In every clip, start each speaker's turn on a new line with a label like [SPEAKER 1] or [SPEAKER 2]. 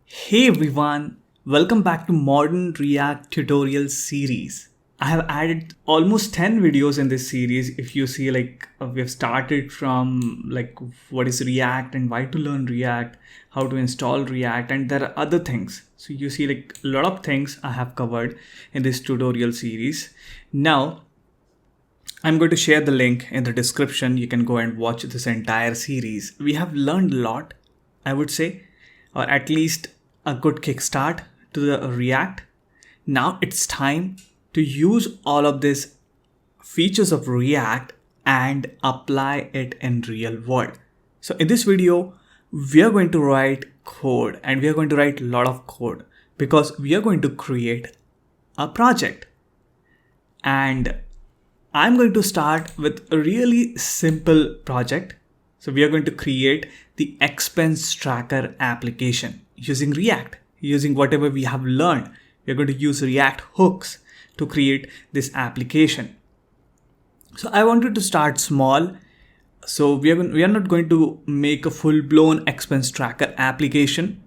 [SPEAKER 1] Hey everyone, welcome back to Modern React tutorial series. I have added almost 10 videos in this series. If you see, we've started from what is React and why to learn React, how to install React, and there are other things. So you see a lot of things I have covered in this tutorial series. Now I'm going to share the link in the description. You can go and watch this entire series. We have learned a lot, I would say, or at least a good kickstart to the React. Now it's time to use all of these features of React and apply it in real world. So in this video, we are going to write code, and we are going to write a lot of code because we are going to create a project. And I'm going to start with a really simple project. So we are going to create the expense tracker application using React, using whatever we have learned. We're going to use React hooks to create this application. So I wanted to start small. So we are not going to make a full-blown expense tracker application.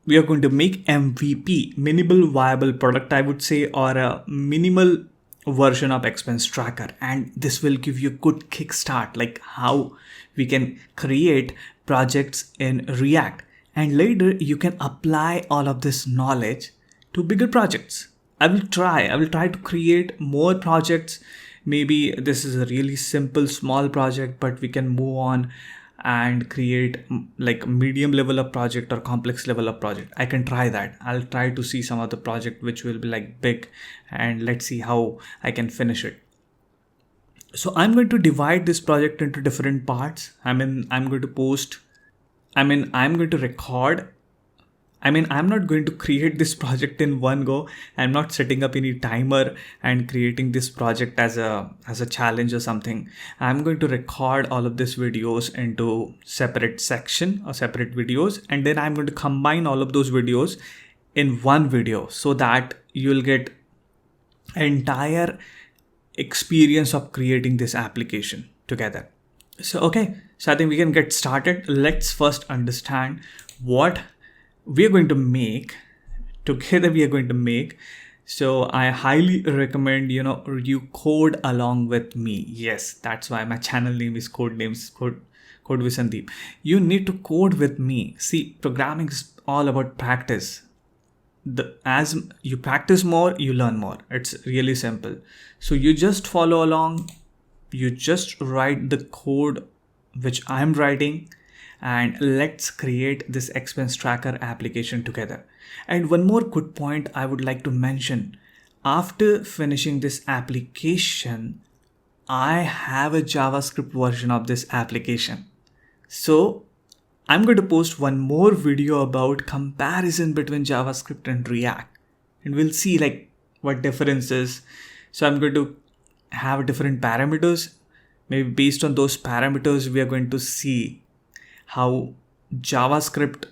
[SPEAKER 1] We are going to make MVP, minimal viable product, I would say, or a minimal version of expense tracker, and this will give you a good kickstart, like how we can create projects in React, and later you can apply all of this knowledge to bigger projects. I will try to create more projects. Maybe this is a really simple small project, but we can move on and create like medium level of project or complex level of project. I can try that. I'll try to see some of the project which will be like big, and let's see how I can finish it. So I'm going to divide this project into different parts. I'm going to record. I'm not going to create this project in one go. I'm not setting up any timer and creating this project as a challenge or something. I'm going to record all of these videos into separate section or separate videos, and then I'm going to combine all of those videos in one video so that you'll get entire experience of creating this application together. So I think we can get started. Let's first understand what we are going to make together. So I highly recommend you code along with me. Yes, that's why my channel name is code with Sandip. You need to code with me. See, programming is all about practice. As you practice more, you learn more. It's really simple. So you just follow along, you just write the code which I'm writing, and let's create this expense tracker application together. And one more good point I would like to mention: after finishing this application, I have a JavaScript version of this application. So I'm going to post one more video about comparison between JavaScript and React, and we'll see like what difference is. So I'm going to have different parameters. Maybe based on those parameters, we are going to see how JavaScript,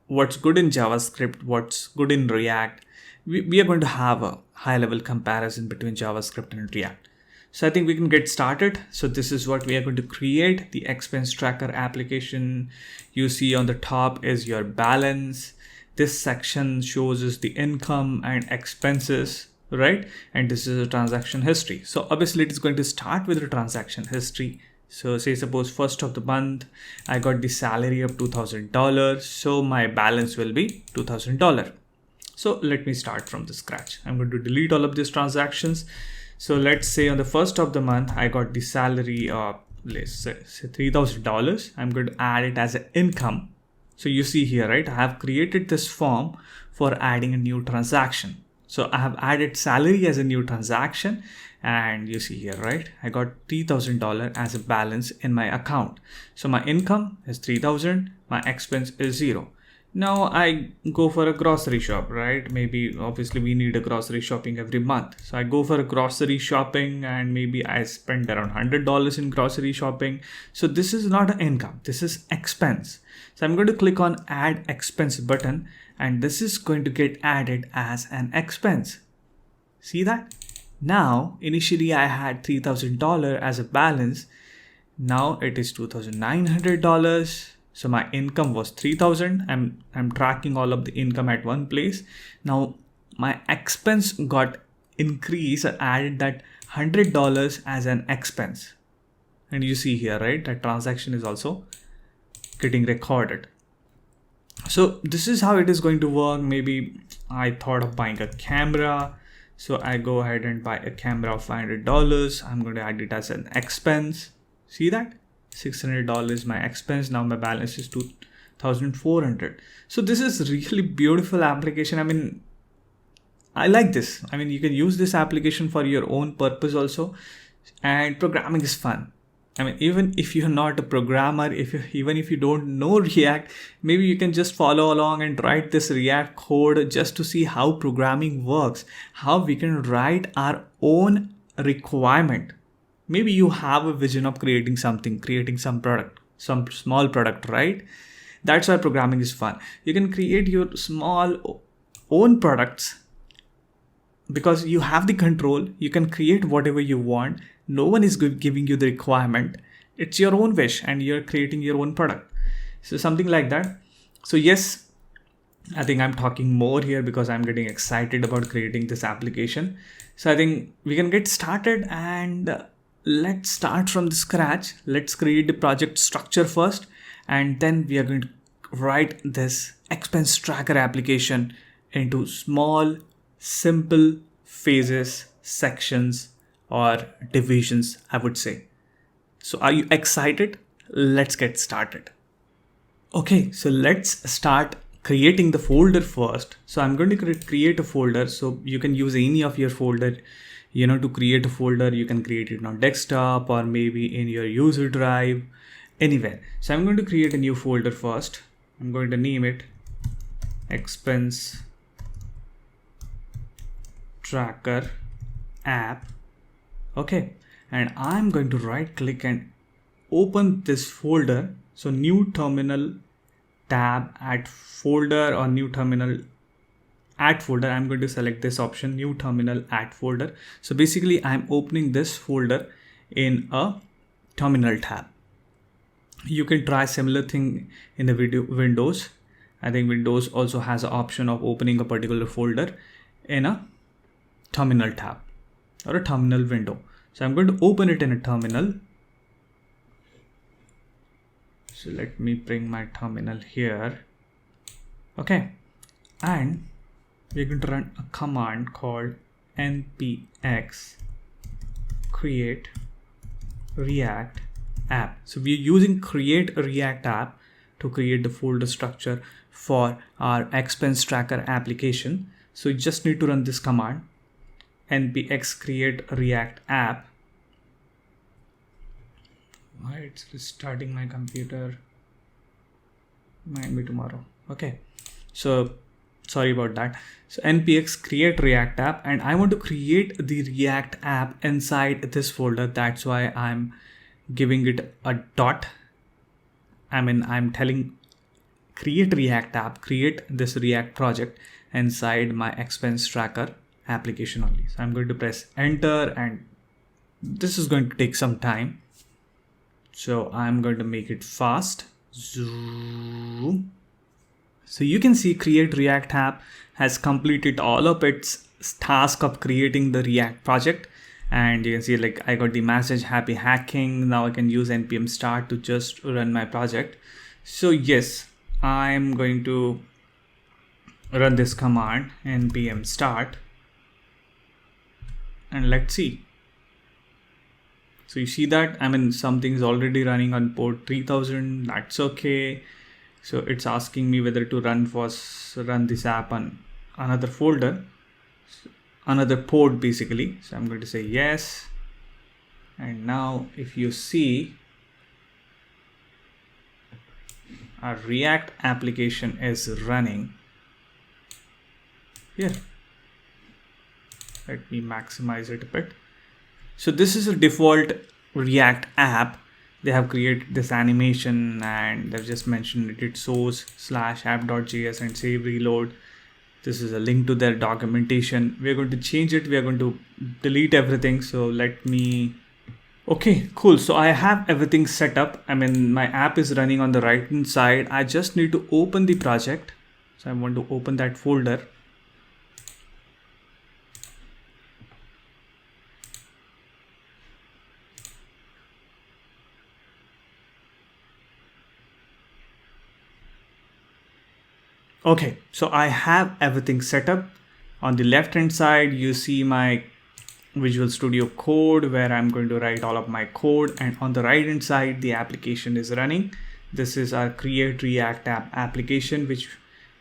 [SPEAKER 1] what's good in JavaScript, what's good in React. We are going to have a high level comparison between JavaScript and React. So I think we can get started. So this is what we are going to create, the expense tracker application. You see on the top is your balance. This section shows us the income and expenses, right? And this is a transaction history. So obviously it is going to start with the transaction history. So say suppose first of the month, I got the salary of $2,000. So my balance will be $2,000. So let me start from the scratch. I'm going to delete all of these transactions. So let's say on the first of the month, I got the salary of, let's say $3,000. I'm going to add it as an income. So you see here, right? I have created this form for adding a new transaction. So I have added salary as a new transaction, and you see here, right? I got $3,000 as a balance in my account. So my income is 3,000, my expense is 0. Now I go for a grocery shop, right? Maybe obviously we need a grocery shopping every month. So I go for a grocery shopping, and maybe I spend around $100 in grocery shopping. So this is not an income, this is expense. So I'm going to click on add expense button, and this is going to get added as an expense. See that? Now, initially I had $3,000 as a balance. Now it is $2,900. So my income was 3,000. I'm tracking all of the income at one place. Now my expense got increased. I added that $100 as an expense. And you see here, right, that transaction is also getting recorded. So this is how it is going to work. Maybe I thought of buying a camera. So I go ahead and buy a camera of $500. I'm going to add it as an expense. See that? $600 my expense. Now my balance is 2,400. So this is really beautiful application. I mean, I like this. I mean, you can use this application for your own purpose also. And programming is fun. I mean, even if you're not a programmer, even if you don't know React, maybe you can just follow along and write this React code just to see how programming works, how we can write our own requirement. Maybe you have a vision of creating something, creating some product, some small product, right? That's why programming is fun. You can create your small own products because you have the control. You can create whatever you want. No one is giving you the requirement. It's your own wish and you're creating your own product. So something like that. So yes, I think I'm talking more here because I'm getting excited about creating this application. So I think we can get started and let's start from the scratch. Let's create the project structure first, and then we are going to write this expense tracker application into small, simple phases, sections, or divisions, I would say. So are you excited? Let's get started. Okay, so let's start creating the folder first. So I'm going to create a folder. So you can use any of your folder, to create a folder. You can create it on desktop or maybe in your user drive, anywhere. So I'm going to create a new folder first. I'm going to name it expense tracker app. Okay, and I'm going to right click and open this folder. So new terminal tab, add folder, or new terminal add folder. I'm going to select this option, new terminal add folder. So basically I'm opening this folder in a terminal tab. You can try similar thing in the Windows. I think Windows also has an option of opening a particular folder in a terminal tab or a terminal window. So I'm going to open it in a terminal. So let me bring my terminal here. Okay. And we're going to run a command called npx create react app. So we're using create a react app to create the folder structure for our expense tracker application. So you just need to run this command npx create react app. Why it's restarting my computer? Might be tomorrow. Okay, so sorry about that. So npx create react app, and I want to create the react app inside this folder. That's why I'm giving it a dot. I'm telling create react app, create this react project inside my expense tracker application only. So I'm going to press enter, and this is going to take some time. So I'm going to make it fast. Zoom. So you can see create react app has completed all of its task of creating the React project. And you can see like I got the message happy hacking. Now I can use npm start to just run my project. So yes, I'm going to run this command npm start, and let's see. So you see that something's already running on port 3000. That's okay. So it's asking me whether to run this app on another folder, another port basically. So I'm going to say yes. And now if you see, our React application is running here. Let me maximize it a bit. So this is a default React app. They have created this animation and they've just mentioned it source/app.js and save reload. This is a link to their documentation. We're going to change it. We are going to delete everything. So let me Okay, cool. So I have everything set up. I mean, my app is running on the right hand side. I just need to open the project. So I want to open that folder. Okay, so I have everything set up. On the left hand side, you see my Visual Studio Code where I'm going to write all of my code, and on the right hand side the application is running. This is our Create React app application which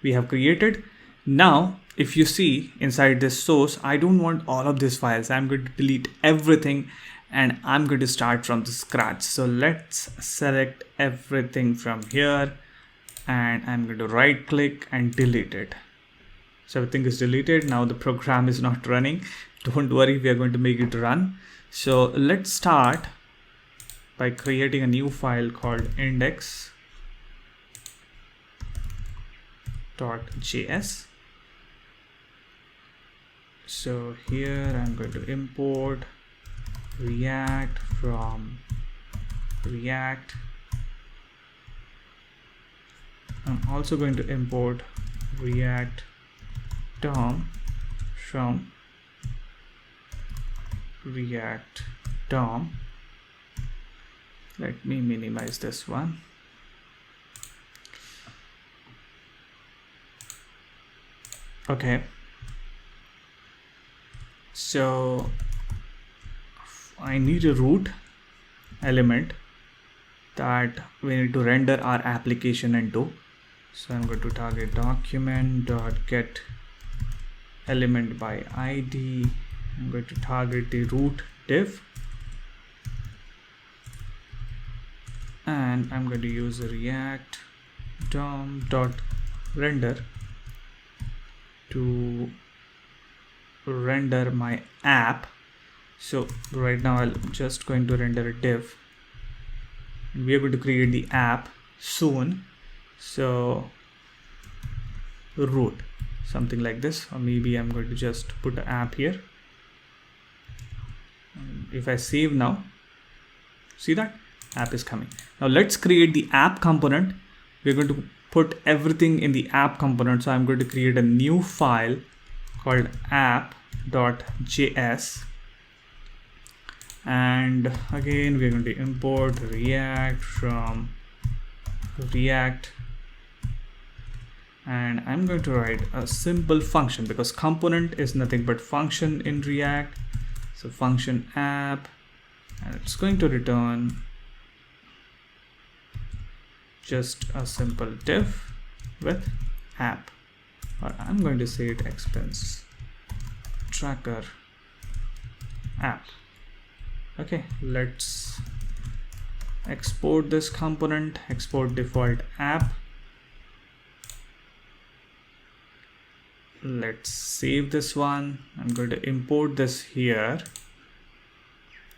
[SPEAKER 1] we have created. Now if you see inside this source, I don't want all of these files. I'm going to delete everything and I'm going to start from the scratch. So let's select everything from here and I'm going to right click and delete it. So everything is deleted. Now the program is not running. Don't worry, we are going to make it run. So let's start by creating a new file called index.js. So here I'm going to import React from React. I'm also going to import React DOM from React DOM. Let me minimize this one. Okay. So I need a root element that we need to render our application into. So I'm going to target document.get element by ID. I'm going to target the root div and I'm going to use a React DOM.render to render my app. So right now I'm just going to render a div and we are going to create the app soon. So root, something like this, or maybe I'm going to just put an app here. If I save now, see that app is coming. Now let's create the app component. We're going to put everything in the app component. So I'm going to create a new file called app.js. And again, we're going to import React from React. And I'm going to write a simple function because component is nothing but function in React. So function app, and it's going to return just a simple div with app, or I'm going to say it expense tracker app. Okay, let's export this component, export default app. Let's save this one. I'm going to import this here.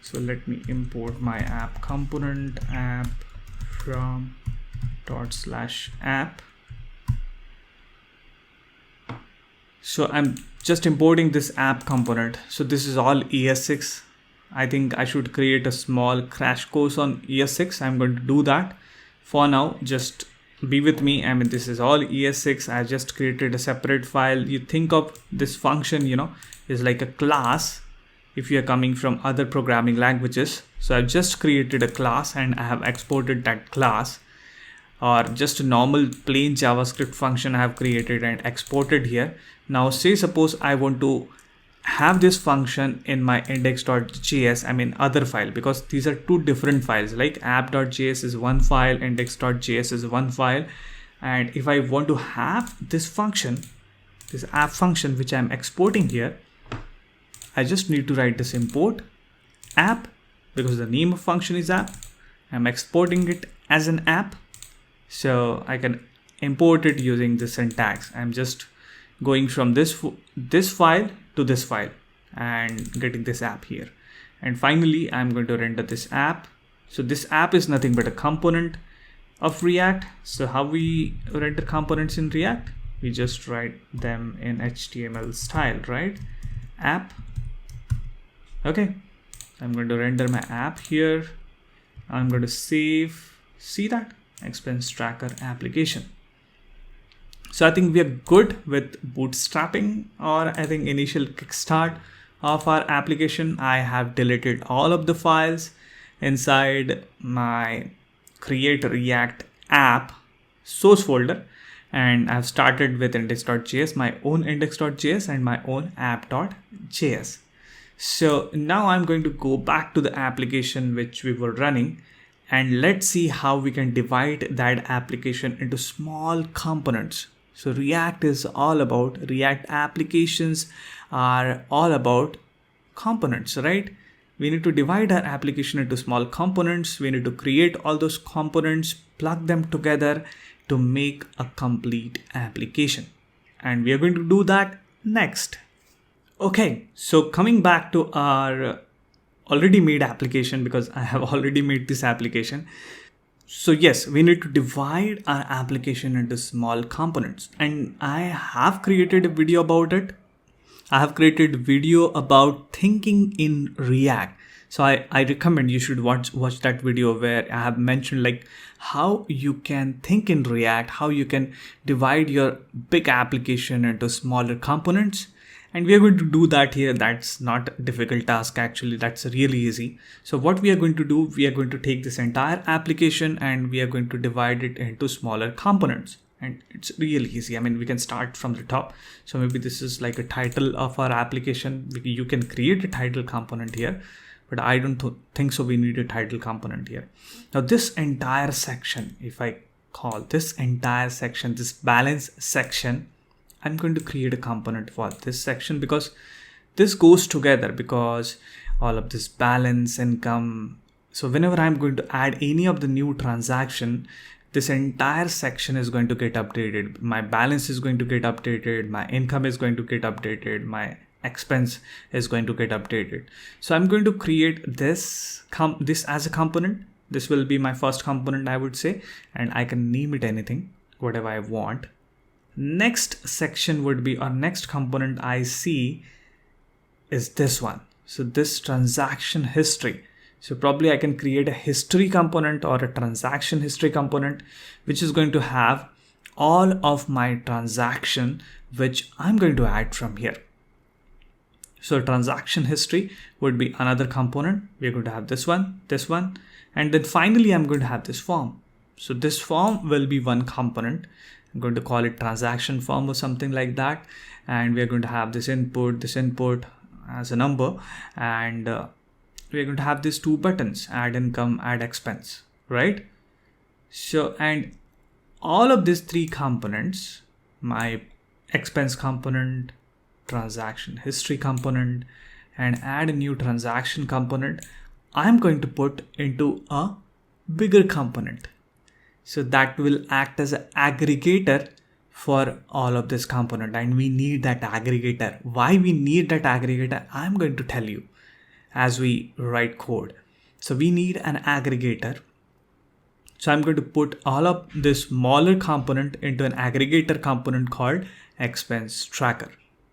[SPEAKER 1] So let me import my app component app from /app. So I'm just importing this app component. So this is all ES6. I think I should create a small crash course on ES6. I'm going to do that. For now, just be with me. I mean, this is all ES6. I just created a separate file. You think of this function, is like a class if you are coming from other programming languages. So I've just created a class and I have exported that class, or just a normal plain JavaScript function I have created and exported here. Now say suppose I want to have this function in my index.js, other file, because these are two different files. Like app.js is one file, index.js is one file. And if I want to have this function, this app function which I'm exporting here, I just need to write this import app because the name of function is app. I'm exporting it as an app, so I can import it using the syntax. I'm just going from this file to this file and getting this app here. And finally, I'm going to render this app. So this app is nothing but a component of React. So how we render components in React? We just write them in HTML style, right? App. Okay. I'm going to render my app here. I'm going to save, see that expense tracker application. So I think we are good with bootstrapping, or I think initial kickstart of our application. I have deleted all of the files inside my create react app source folder, and I've started with index.js, my own index.js and my own app.js. So now I'm going to go back to the application which we were running, and let's see how we can divide that application into small components. So React applications are all about components, right? We need to divide our application into small components. We need to create all those components, plug them together to make a complete application. And we are going to do that next. Okay, so coming back to our already made application, because I have already made this application. So yes, we need to divide our application into small components, and I have created a video about it. I have created a video about thinking in React. So I recommend you should watch that video where I have mentioned like how you can think in React, how you can divide your big application into smaller components. And we are going to do that here. That's not a difficult task, actually. That's really easy. So what we are going to do, we are going to take this entire application and we are going to divide it into smaller components. And it's really easy. I mean, we can start from the top. So maybe this is like a title of our application. You can create a title component here, but I don't think so we need a title component here. Now this entire section, if I call this entire section, this balance section, I'm going to create a component for this section, because this goes together, because all of this balance, income. So whenever I'm going to add any of the new transaction, this entire section is going to get updated. My balance is going to get updated. My income is going to get updated. My expense is going to get updated. So I'm going to create this as a component. This will be my first component, I would say, and I can name it anything, whatever I want. Next section would be, our next component I see is this one. So this transaction history. So probably I can create a history component or a transaction history component, which is going to have all of my transaction, which I'm going to add from here. So transaction history would be another component. We're going to have this one, and then finally I'm going to have this form. So this form will be one component. I'm going to call it transaction form or something like that. And we're going to have this input as a number. And we're going to have these two buttons, add income, add expense, right? So, and all of these three components, my expense component, transaction history component, and add a new transaction component, I'm going to put into a bigger component. So that will act as an aggregator for all of this component, and we need that aggregator. Why we need that aggregator, I'm going to tell you as we write code. So we need an aggregator. So I'm going to put all of this smaller component into an aggregator component called expense tracker.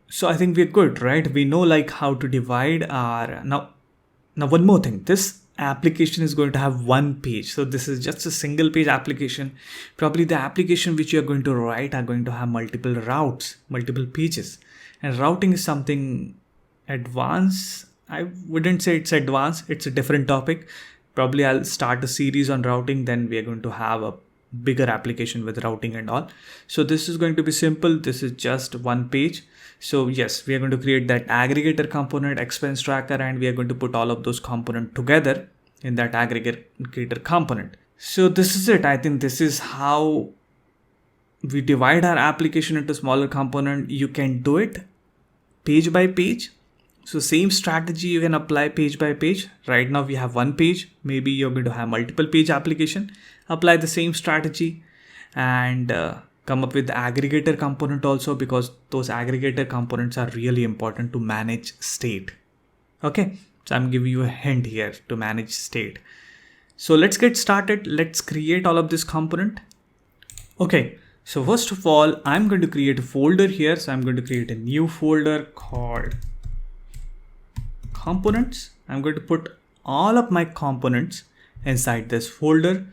[SPEAKER 1] So I think we're good, right? We know like how to divide our, now one more thing, this application is going to have one page. So this is just a single page application. Probably the application which you're going to write are going to have multiple routes, multiple pages. And routing is something advanced. I wouldn't say it's advanced. It's a different topic. Probably I'll start a series on routing. Then we are going to have a bigger application with routing and all. So this is going to be simple. This is just one page. So yes, we are going to create that aggregator component, expense tracker, and we are going to put all of those components together in that aggregator component. So this is it. I think this is how we divide our application into smaller component. You can do it page by page. So same strategy you can apply page by page. Right now we have one page. Maybe you're going to have multiple page application. Apply the same strategy and come up with the aggregator component also, because those aggregator components are really important to manage state. Okay, so I'm giving you a hint here to manage state. So let's get started. Let's create all of this component. Okay, so first of all, I'm going to create a folder here. So I'm going to create a new folder called components. I'm going to put all of my components inside this folder.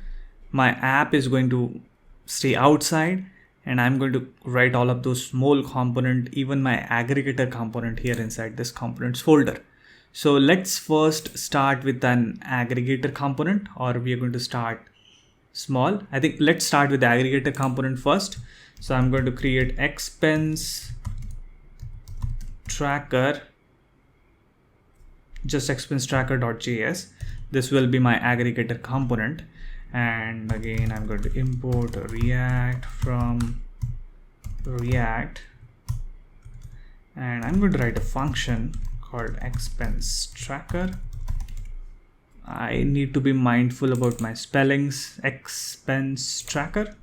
[SPEAKER 1] My app is going to stay outside, and I'm going to write all of those small component, even my aggregator component here inside this components folder. So let's first start with an aggregator component, or we are going to start small. I think let's start with the aggregator component first. So I'm going to create expense tracker, just expense tracker.js. This will be my aggregator component. And again, I'm going to import React from React, and I'm going to write a function called expense tracker. I need to be mindful about my spellings. Expense tracker.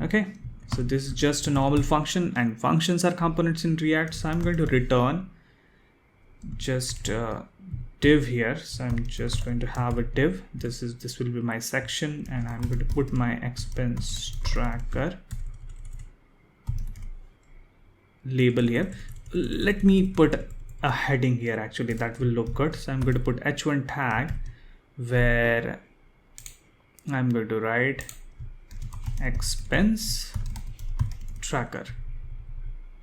[SPEAKER 1] Okay, so this is just a normal function, and functions are components in React. So I'm going to return just div here. So I'm just going to have a div. This will be my section, and I'm going to put my expense tracker label here. Let me put a heading here, actually that will look good. So I'm going to put h1 tag where I'm going to write expense tracker.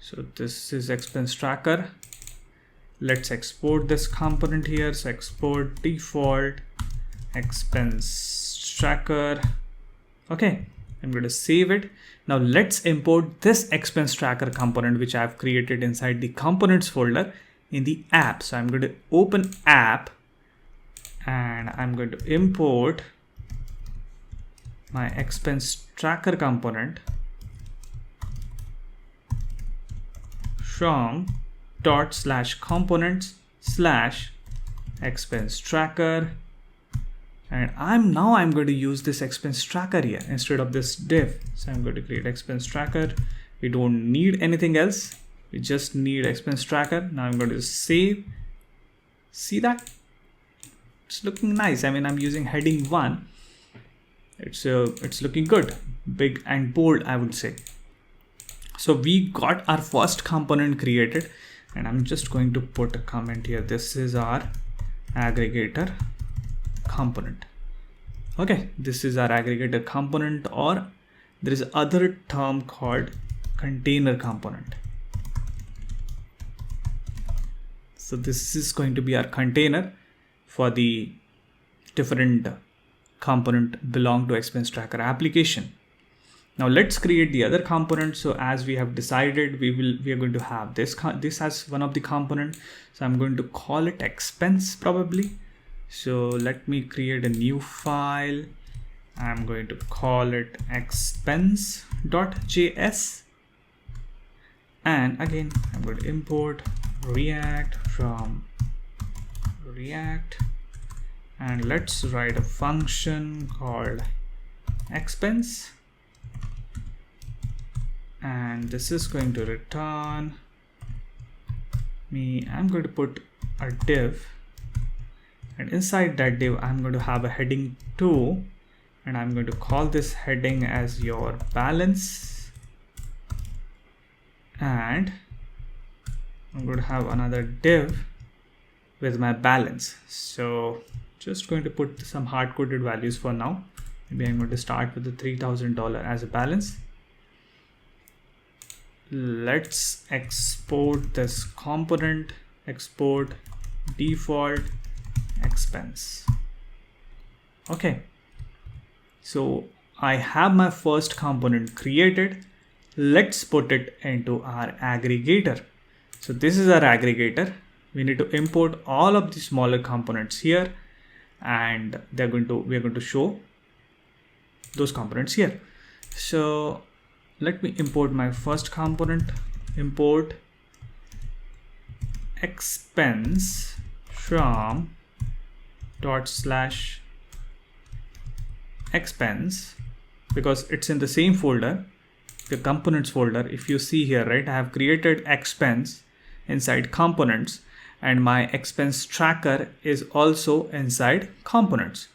[SPEAKER 1] So this is expense tracker. Let's export this component here. So export default expense tracker. Okay, I'm going to save it. Now let's import this expense tracker component, which I've created inside the components folder in the app. So I'm going to open app, and I'm going to import my expense tracker component from /components/expense tracker. And I'm going to use this expense tracker here instead of this div. So I'm going to create expense tracker. We don't need anything else. We just need expense tracker. Now I'm going to save. See that? It's looking nice. I mean, I'm using heading 1. It's looking good. Big and bold, I would say. So we got our first component created, and I'm just going to put a comment here. This is our aggregator component. Okay, this is our aggregator component, or there is other term called container component. So this is going to be our container for the different component belong to expense tracker application. Now let's create the other component. So as we have decided, we are going to have this as one of the component. So I'm going to call it expense probably. So let me create a new file. I'm going to call it expense.js. And again, I'm going to import React from React. And let's write a function called expense. And this is going to return me. I'm going to put a div. And inside that div, I'm going to have a heading 2, and I'm going to call this heading as your balance. And I'm going to have another div with my balance. So just going to put some hard-coded values for now. Maybe I'm going to start with the $3,000 as a balance. Let's export this component, export default expense. Okay, so I have my first component created. Let's put it into our aggregator. So this is our aggregator. We need to import all of the smaller components here, and we are going to show those components here. So let me import my first component. Import expense from /expense, because it's in the same folder, the components folder. If you see here, right, I have created expense inside components, and my expense tracker is also inside components.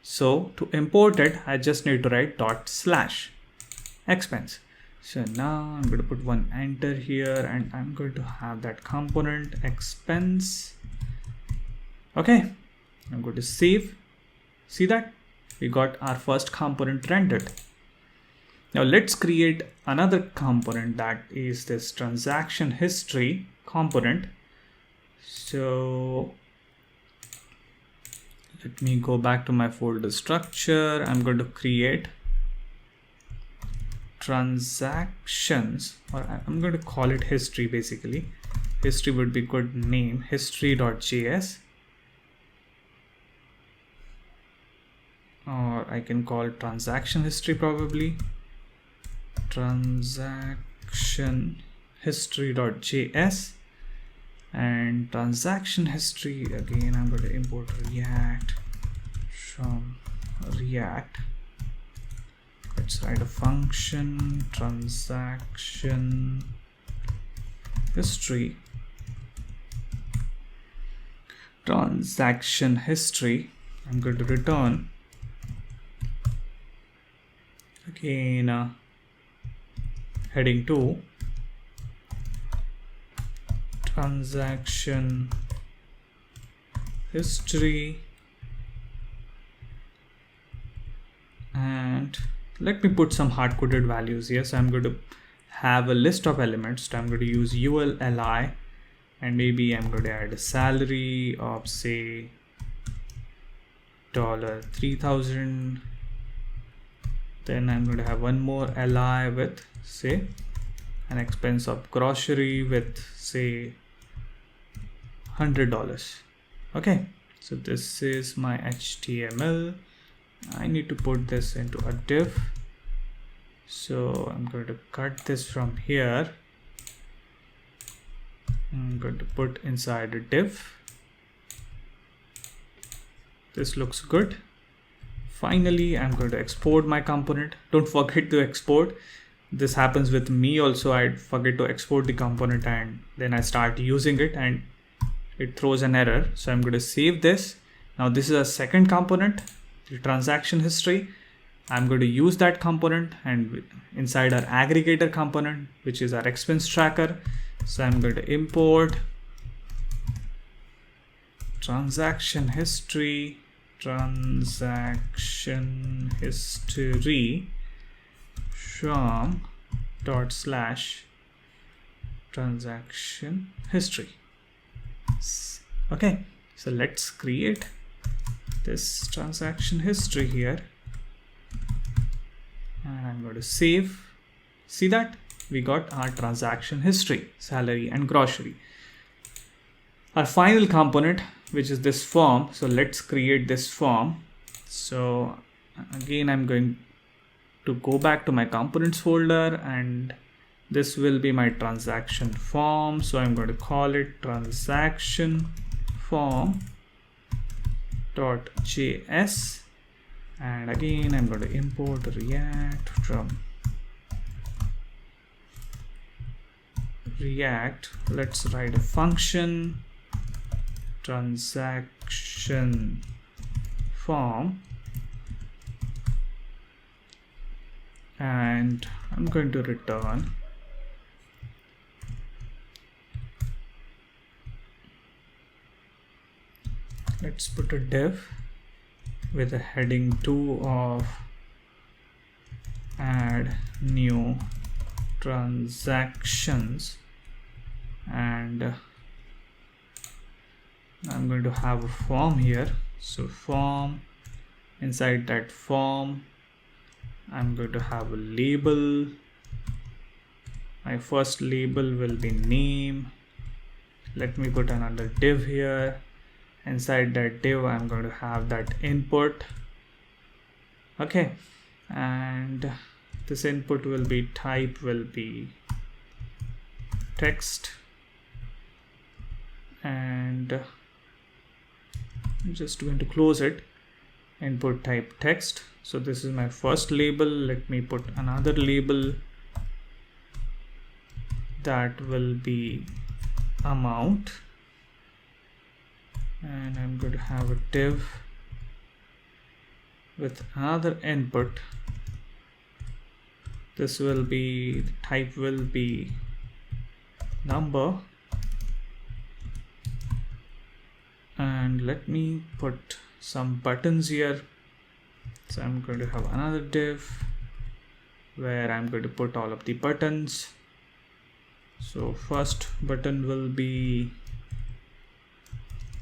[SPEAKER 1] So to import it, I just need to write ./expense. So now I'm going to put one enter here, and I'm going to have that component expense Okay, I'm going to save. See that? We got our first component rendered. Now let's create another component, that is this transaction history component. So let me go back to my folder structure. I'm going to create transactions, or I'm going to call it history basically. History would be good name, history.js. Or I can call it transaction history probably. Transaction history.js. And transaction history, again I'm going to import React from React. Let's write a function, transaction history. Transaction history, I'm going to return again heading 2, transaction history, and let me put some hard-coded values here. So I'm going to have a list of elements. So I'm going to use ULLI, and maybe I'm going to add a salary of say $3,000. Then I'm going to have one more li with say an expense of grocery with say $100. Okay, so this is my HTML. I need to put this into a div. So I'm going to cut this from here. I'm going to put inside a div. This looks good. Finally, I'm going to export my component. Don't forget to export. This happens with me also. I forget to export the component and then I start using it and it throws an error. So I'm going to save this. Now this is a second component, the transaction history. I'm going to use that component and inside our aggregator component, which is our expense tracker. So I'm going to import transaction history from /transaction history. Okay, so let's create this transaction history here, and I'm going to save. See that? We got our transaction history, salary and grocery. Our final component, which is this form. So let's create this form. So again, I'm going to go back to my components folder, and this will be my transaction form. So I'm going to call it transaction form.js, and again I'm going to import React from React. Let's write a function, transaction form, and I'm going to return let's put a div with a heading 2 of add new transactions, and I'm going to have a form here. So form, inside that form I'm going to have a label. My first label will be name. Let me put another div here. Inside that div I'm going to have that input. Okay, and this input will be type will be text, and I'm just going to close it. Input type text. So this is my first label. Let me put another label that will be amount, and I'm going to have a div with another input. This will be, the type will be number, and And let me put some buttons here. So I'm going to have another div where I'm going to put all of the buttons. So first button will be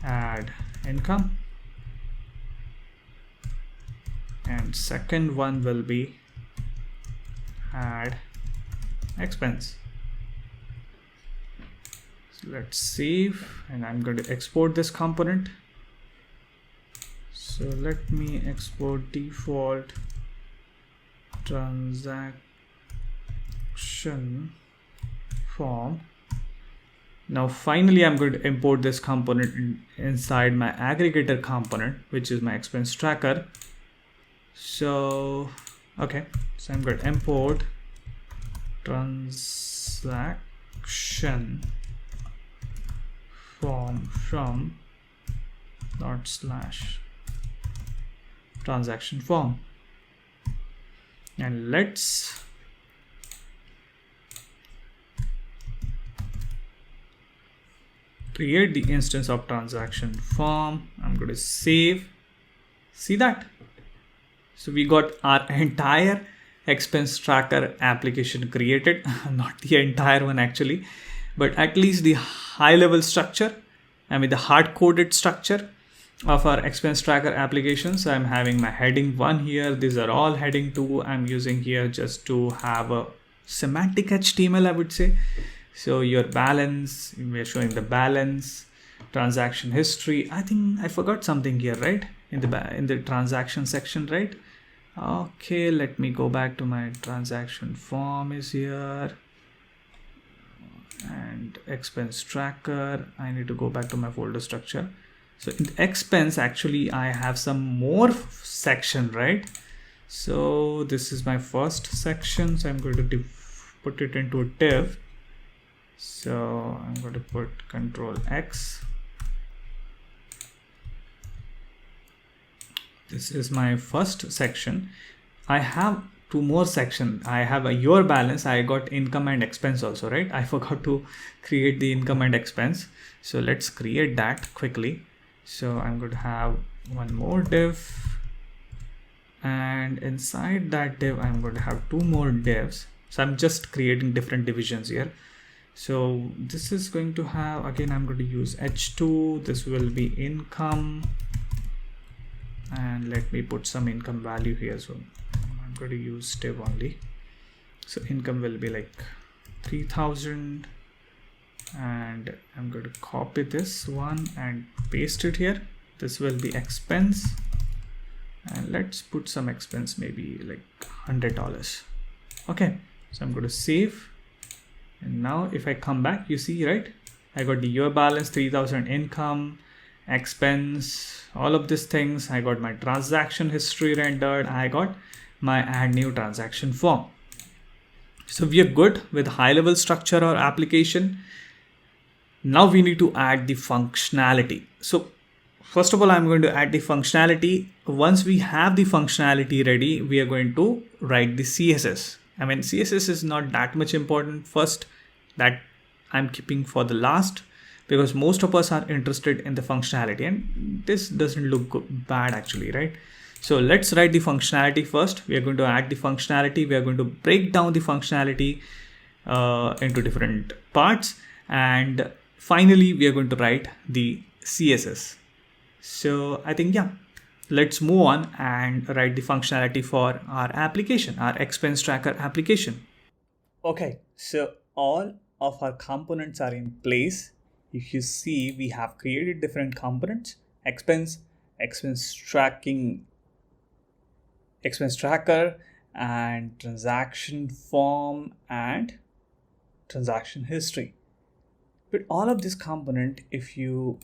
[SPEAKER 1] add income, and second one will be add expense. So let's save, and I'm going to export this component. So let me export default transaction form. Now finally I'm going to import this component inside my aggregator component, which is my expense tracker. So okay, so I'm going to import transaction form from / transaction form, and let's create the instance of transaction form. I'm going to save. See that? So we got our entire expense tracker application created. Not the entire one actually, but at least the high level structure, the hard coded structure of our expense tracker applications. I'm having my heading 1 here. These are all heading 2 I'm using here just to have a semantic HTML, I would say. So your balance, we're showing the balance, transaction history. I think I forgot something here, right? In the transaction section, right? Okay, let me go back to my transaction form is here, and expense tracker. I need to go back to my folder structure. So in the expense, actually, I have some more section, right? So this is my first section. So I'm going to put it into a div. So I'm going to put Control X. This is my first section. I have 2 more sections. I have a your balance. I got income and expense also, right? I forgot to create the income and expense. So let's create that quickly. So I'm going to have one more div, and inside that div, I'm going to have 2 more divs. So I'm just creating different divisions here. So this is going to have, again, I'm going to use H2. This will be income, and let me put some income value here. So I'm going to use div only. So income will be like 3000, and I'm going to copy this one and paste it here. This will be expense, and let's put some expense, maybe like $100. Okay, so I'm going to save. And now if I come back, you see, right? I got the year balance, 3000, income, expense, all of these things. I got my transaction history rendered. I got my add new transaction form. So we are good with high level structure or application. Now we need to add the functionality. So first of all, I'm going to add the functionality. Once we have the functionality ready, we are going to write the CSS. CSS is not that much important. First, that I'm keeping for the last, because most of us are interested in the functionality, and this doesn't look bad actually, right? So let's write the functionality first. We are going to add the functionality. We are going to break down the functionality into different parts, and finally we are going to write the CSS. So I think, yeah, let's move on and write the functionality for our application, our expense tracker application. Okay, so all of our components are in place. If you see, we have created different components: expense tracking, expense tracker, and transaction form, and transaction history. But all of this component, if you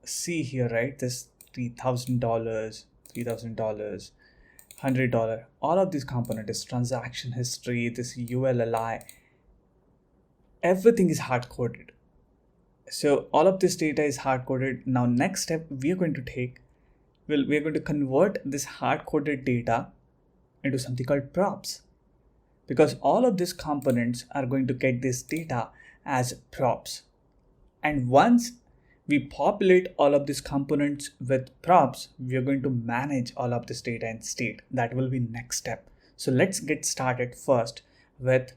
[SPEAKER 1] see here, right, this $3,000, $100, all of this component is transaction history, this ULLI, everything is hard coded. So all of this data is hard coded. Now next step we are going to take, we are going to convert this hard coded data into something called props, because all of these components are going to get this data as props. And once we populate all of these components with props, we are going to manage all of this data in state. That will be next step. So let's get started first with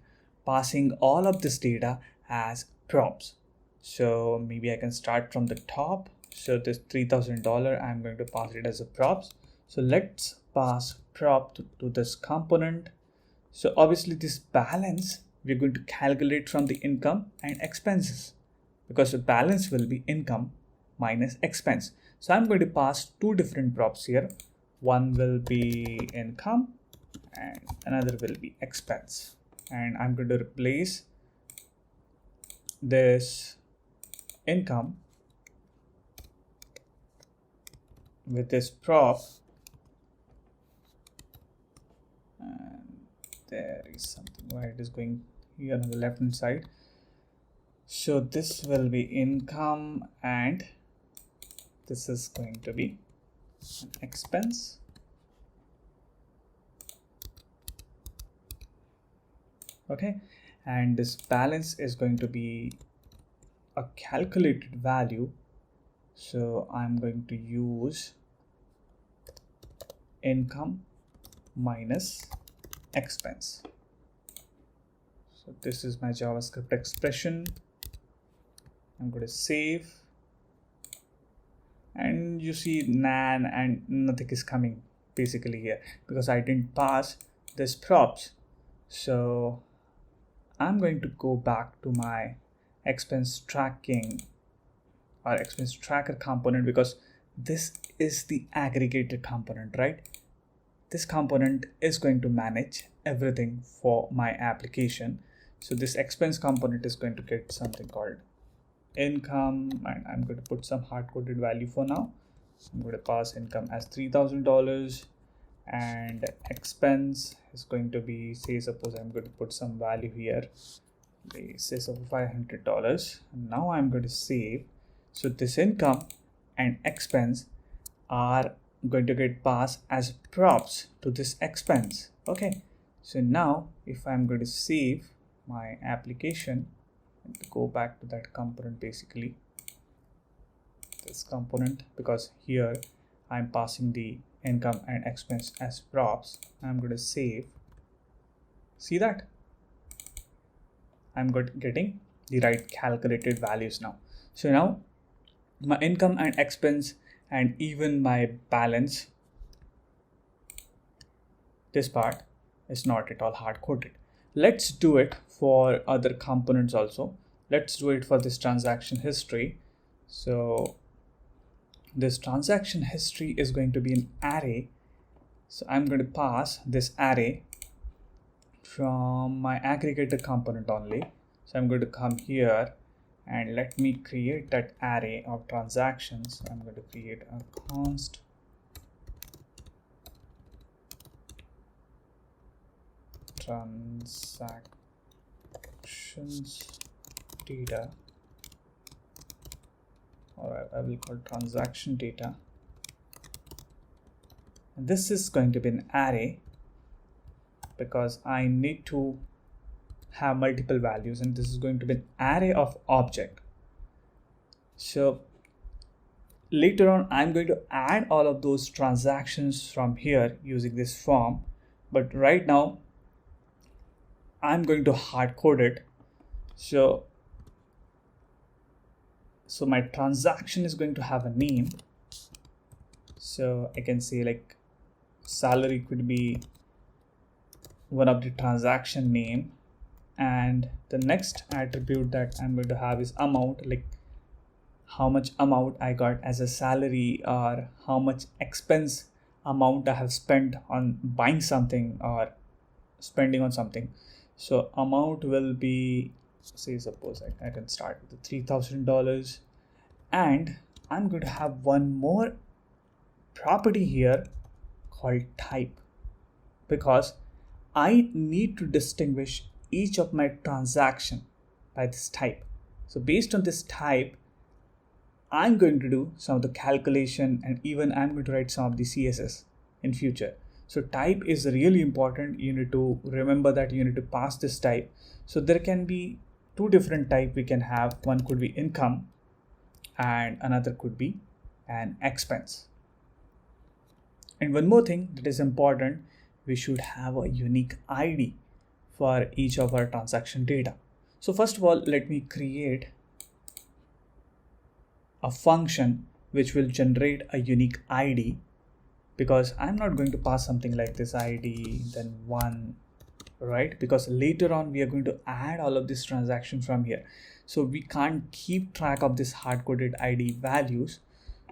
[SPEAKER 1] passing all of this data as props. So maybe I can start from the top. So this $3,000, I'm going to pass it as a props. So let's pass prop to this component. So obviously this balance, we're going to calculate from the income and expenses, because the balance will be income minus expense. So I'm going to pass two different props here. One will be income and another will be expense. And I'm going to replace this income with this prop. And there is something why it is going here on the left hand side. So this will be income and this is going to be an expense. Okay, and this balance is going to be a calculated value. So I'm going to use income minus expense. So this is my JavaScript expression. I'm going to save, and you see nan and nothing is coming basically here because I didn't pass this props. So I'm going to go back to my expense tracking or expense tracker component, because this is the aggregated component, right? This component is going to manage everything for my application. So this expense component is going to get something called income, and I'm going to put some hard-coded value for now. So I'm going to pass income as $3,000 and expense is going to be, say suppose I'm going to put some value here, say so $500. And now I'm going to save. So this income and expense are going to get passed as props to this expense. Okay, so now if I'm going to save my application and go back to that component, basically this component, because here I'm passing the income and expense as props, I'm going to save. See that I'm getting the right calculated values now. So now my income and expense and even my balance, this part is not at all hard coded. Let's do it for other components also. Let's do it for this transaction history. So this transaction history is going to be an array. So I'm going to pass this array from my aggregator component only. So I'm going to come here and let me create that array of transactions. So I'm going to create a const transactions data, or I will call transaction data. And this is going to be an array because I need to have multiple values, and this is going to be an array of object. So later on I'm going to add all of those transactions from here using this form, but right now I'm going to hard code it. So my transaction is going to have a name. So I can say like salary could be one of the transaction name, and the next attribute that I'm going to have is amount, like how much amount I got as a salary or how much expense amount I have spent on buying something or spending on something. So amount will be, say suppose I can start with the $3,000, and I'm going to have one more property here called type, because I need to distinguish each of my transaction by this type. So based on this type, I'm going to do some of the calculation, and even I'm going to write some of the CSS in future. So type is really important. You need to remember that you need to pass this type. So there can be two different type we can have. One could be income and another could be an expense. And one more thing that is important, we should have a unique ID for each of our transaction data. So first of all, let me create a function which will generate a unique ID, because I'm not going to pass something like this ID then one, right? Because later on we are going to add all of this transaction from here, so we can't keep track of this hard-coded ID values.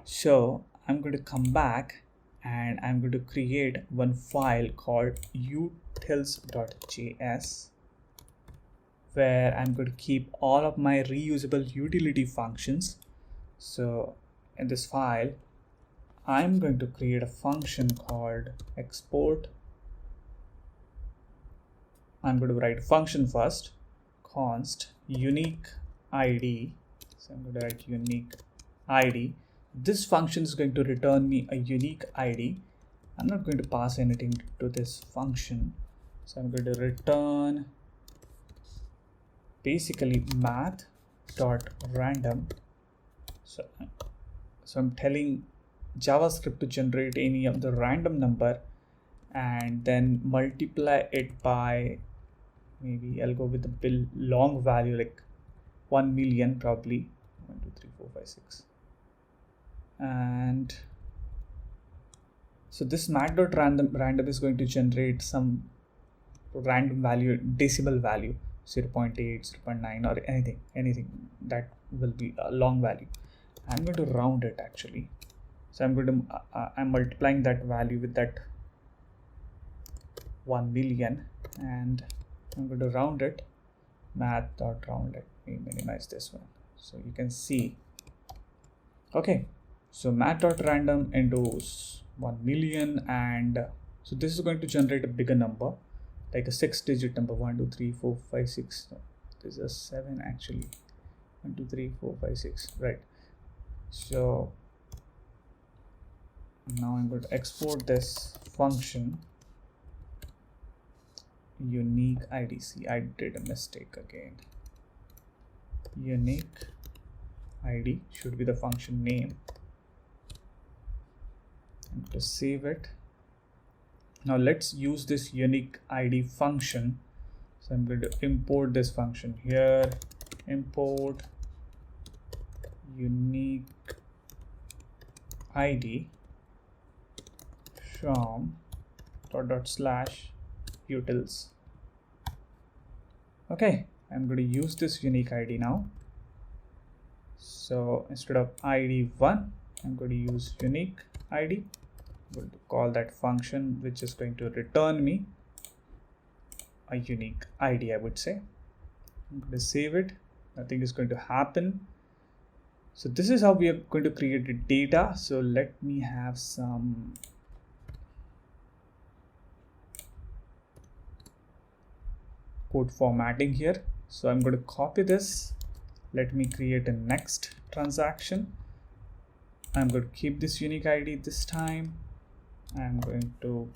[SPEAKER 1] So I'm going to come back and I'm going to create one file called utils.js, where I'm going to keep all of my reusable utility functions. So in this file, I'm going to create a function called export. I'm going to write a function first, const unique ID. So I'm going to write unique ID. This function is going to return me a unique ID. I'm not going to pass anything to this function. So I'm going to return basically math.random. So I'm telling JavaScript to generate any of the random number and then multiply it by, maybe I'll go with the long value like 1 million probably. 1 2 3 4 5 6. And so this math.random is going to generate some random value, decimal value, 0.8, 0.9 or anything that will be a long value. I'm going to round it actually. So I'm going to I'm multiplying that value with that 1 million and I'm going to round it, math.round. Let me minimize this one so you can see. Okay, so math.random into 1 million, and so this is going to generate a bigger number, like a 6-digit number, 1 2 3 4 5 6. No, this is a 7 actually. 1 2 3 4 5 6, right? So now I'm going to export this function unique ID. See, I did a mistake again. Unique ID should be the function name. I'm going to save it. Now let's use this unique ID function. So I'm going to import this function here. Import unique ID from /utils. Okay, I'm going to use this unique ID now. So instead of ID1, I'm going to use unique ID. I'm going to call that function, which is going to return me a unique ID, I would say. I'm going to save it. Nothing is going to happen. So this is how we are going to create the data. So let me have some code formatting here. So I'm going to copy this. Let me create a next transaction. I'm going to keep this unique ID this time. I'm going to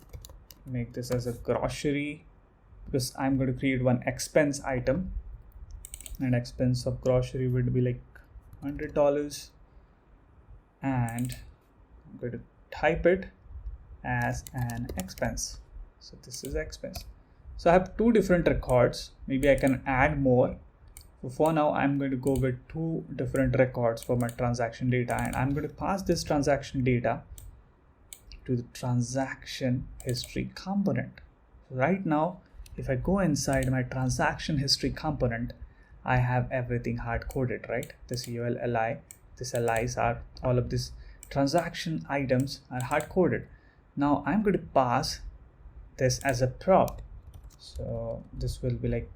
[SPEAKER 1] make this as a grocery because I'm going to create one expense item, and expense of grocery would be like $100, and I'm going to type it as an expense. So this is expense. So I have two different records. Maybe I can add more. So for now, I'm going to go with two different records for my transaction data, and I'm going to pass this transaction data to the transaction history component. So right now, if I go inside my transaction history component, I have everything hard coded, right? This UL li, this li's are all of these transaction items are hard coded. Now I'm going to pass this as a prop. So this will be like,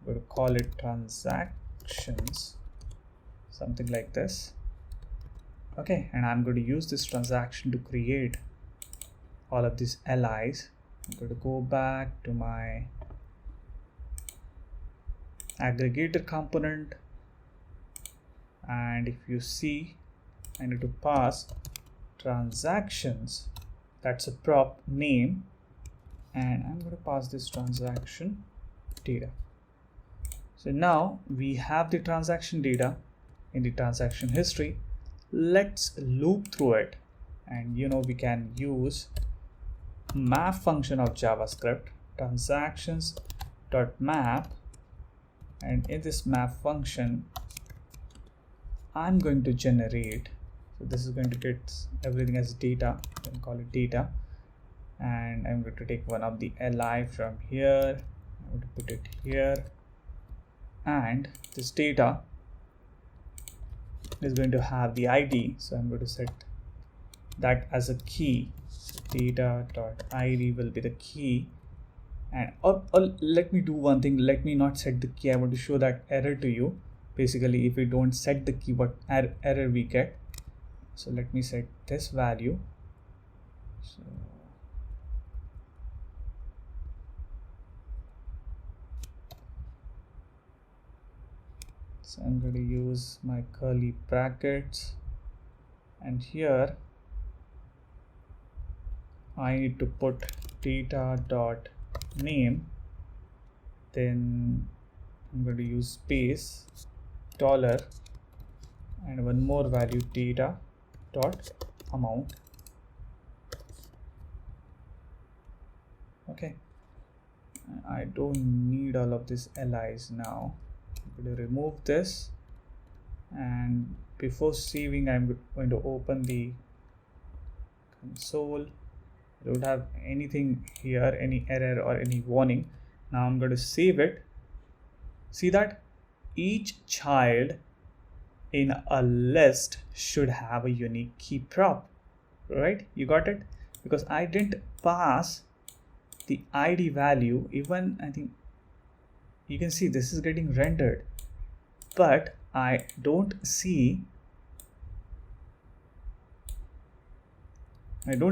[SPEAKER 1] I'm going to call it transactions, something like this. Okay, and I'm going to use this transaction to create all of these li's. I'm going to go back to my aggregator component, and if you see, I need to pass transactions, that's a prop name, and I'm going to pass this transaction data. So now we have the transaction data. in the transaction history. Let's loop through it, and we can use map function of JavaScript, transactions.map, and in this map function I'm going to generate, so this is going to get everything as data, you can call it data, and I'm going to take one of the li from here, I'm going to put it here, and this data is going to have the ID, so I'm going to set that as a key. So data.id will be the key, and or let me do one thing, let me not set the key. I want to show that error to you. Basically, if we don't set the key, what error we get. So let me set this value. So I'm going to use my curly brackets, and here I need to put data.name, then I'm going to use space dollar and one more value, data.amount. Okay, I don't need all of these li's now. I'm going to remove this, and before saving I'm going to open the console. I don't have anything here, any error or any warning. Now I'm going to save it. See that each child in a list should have a unique key prop, right? You got it? Because I didn't pass the ID value. Even I think you can see this is getting rendered, but I don't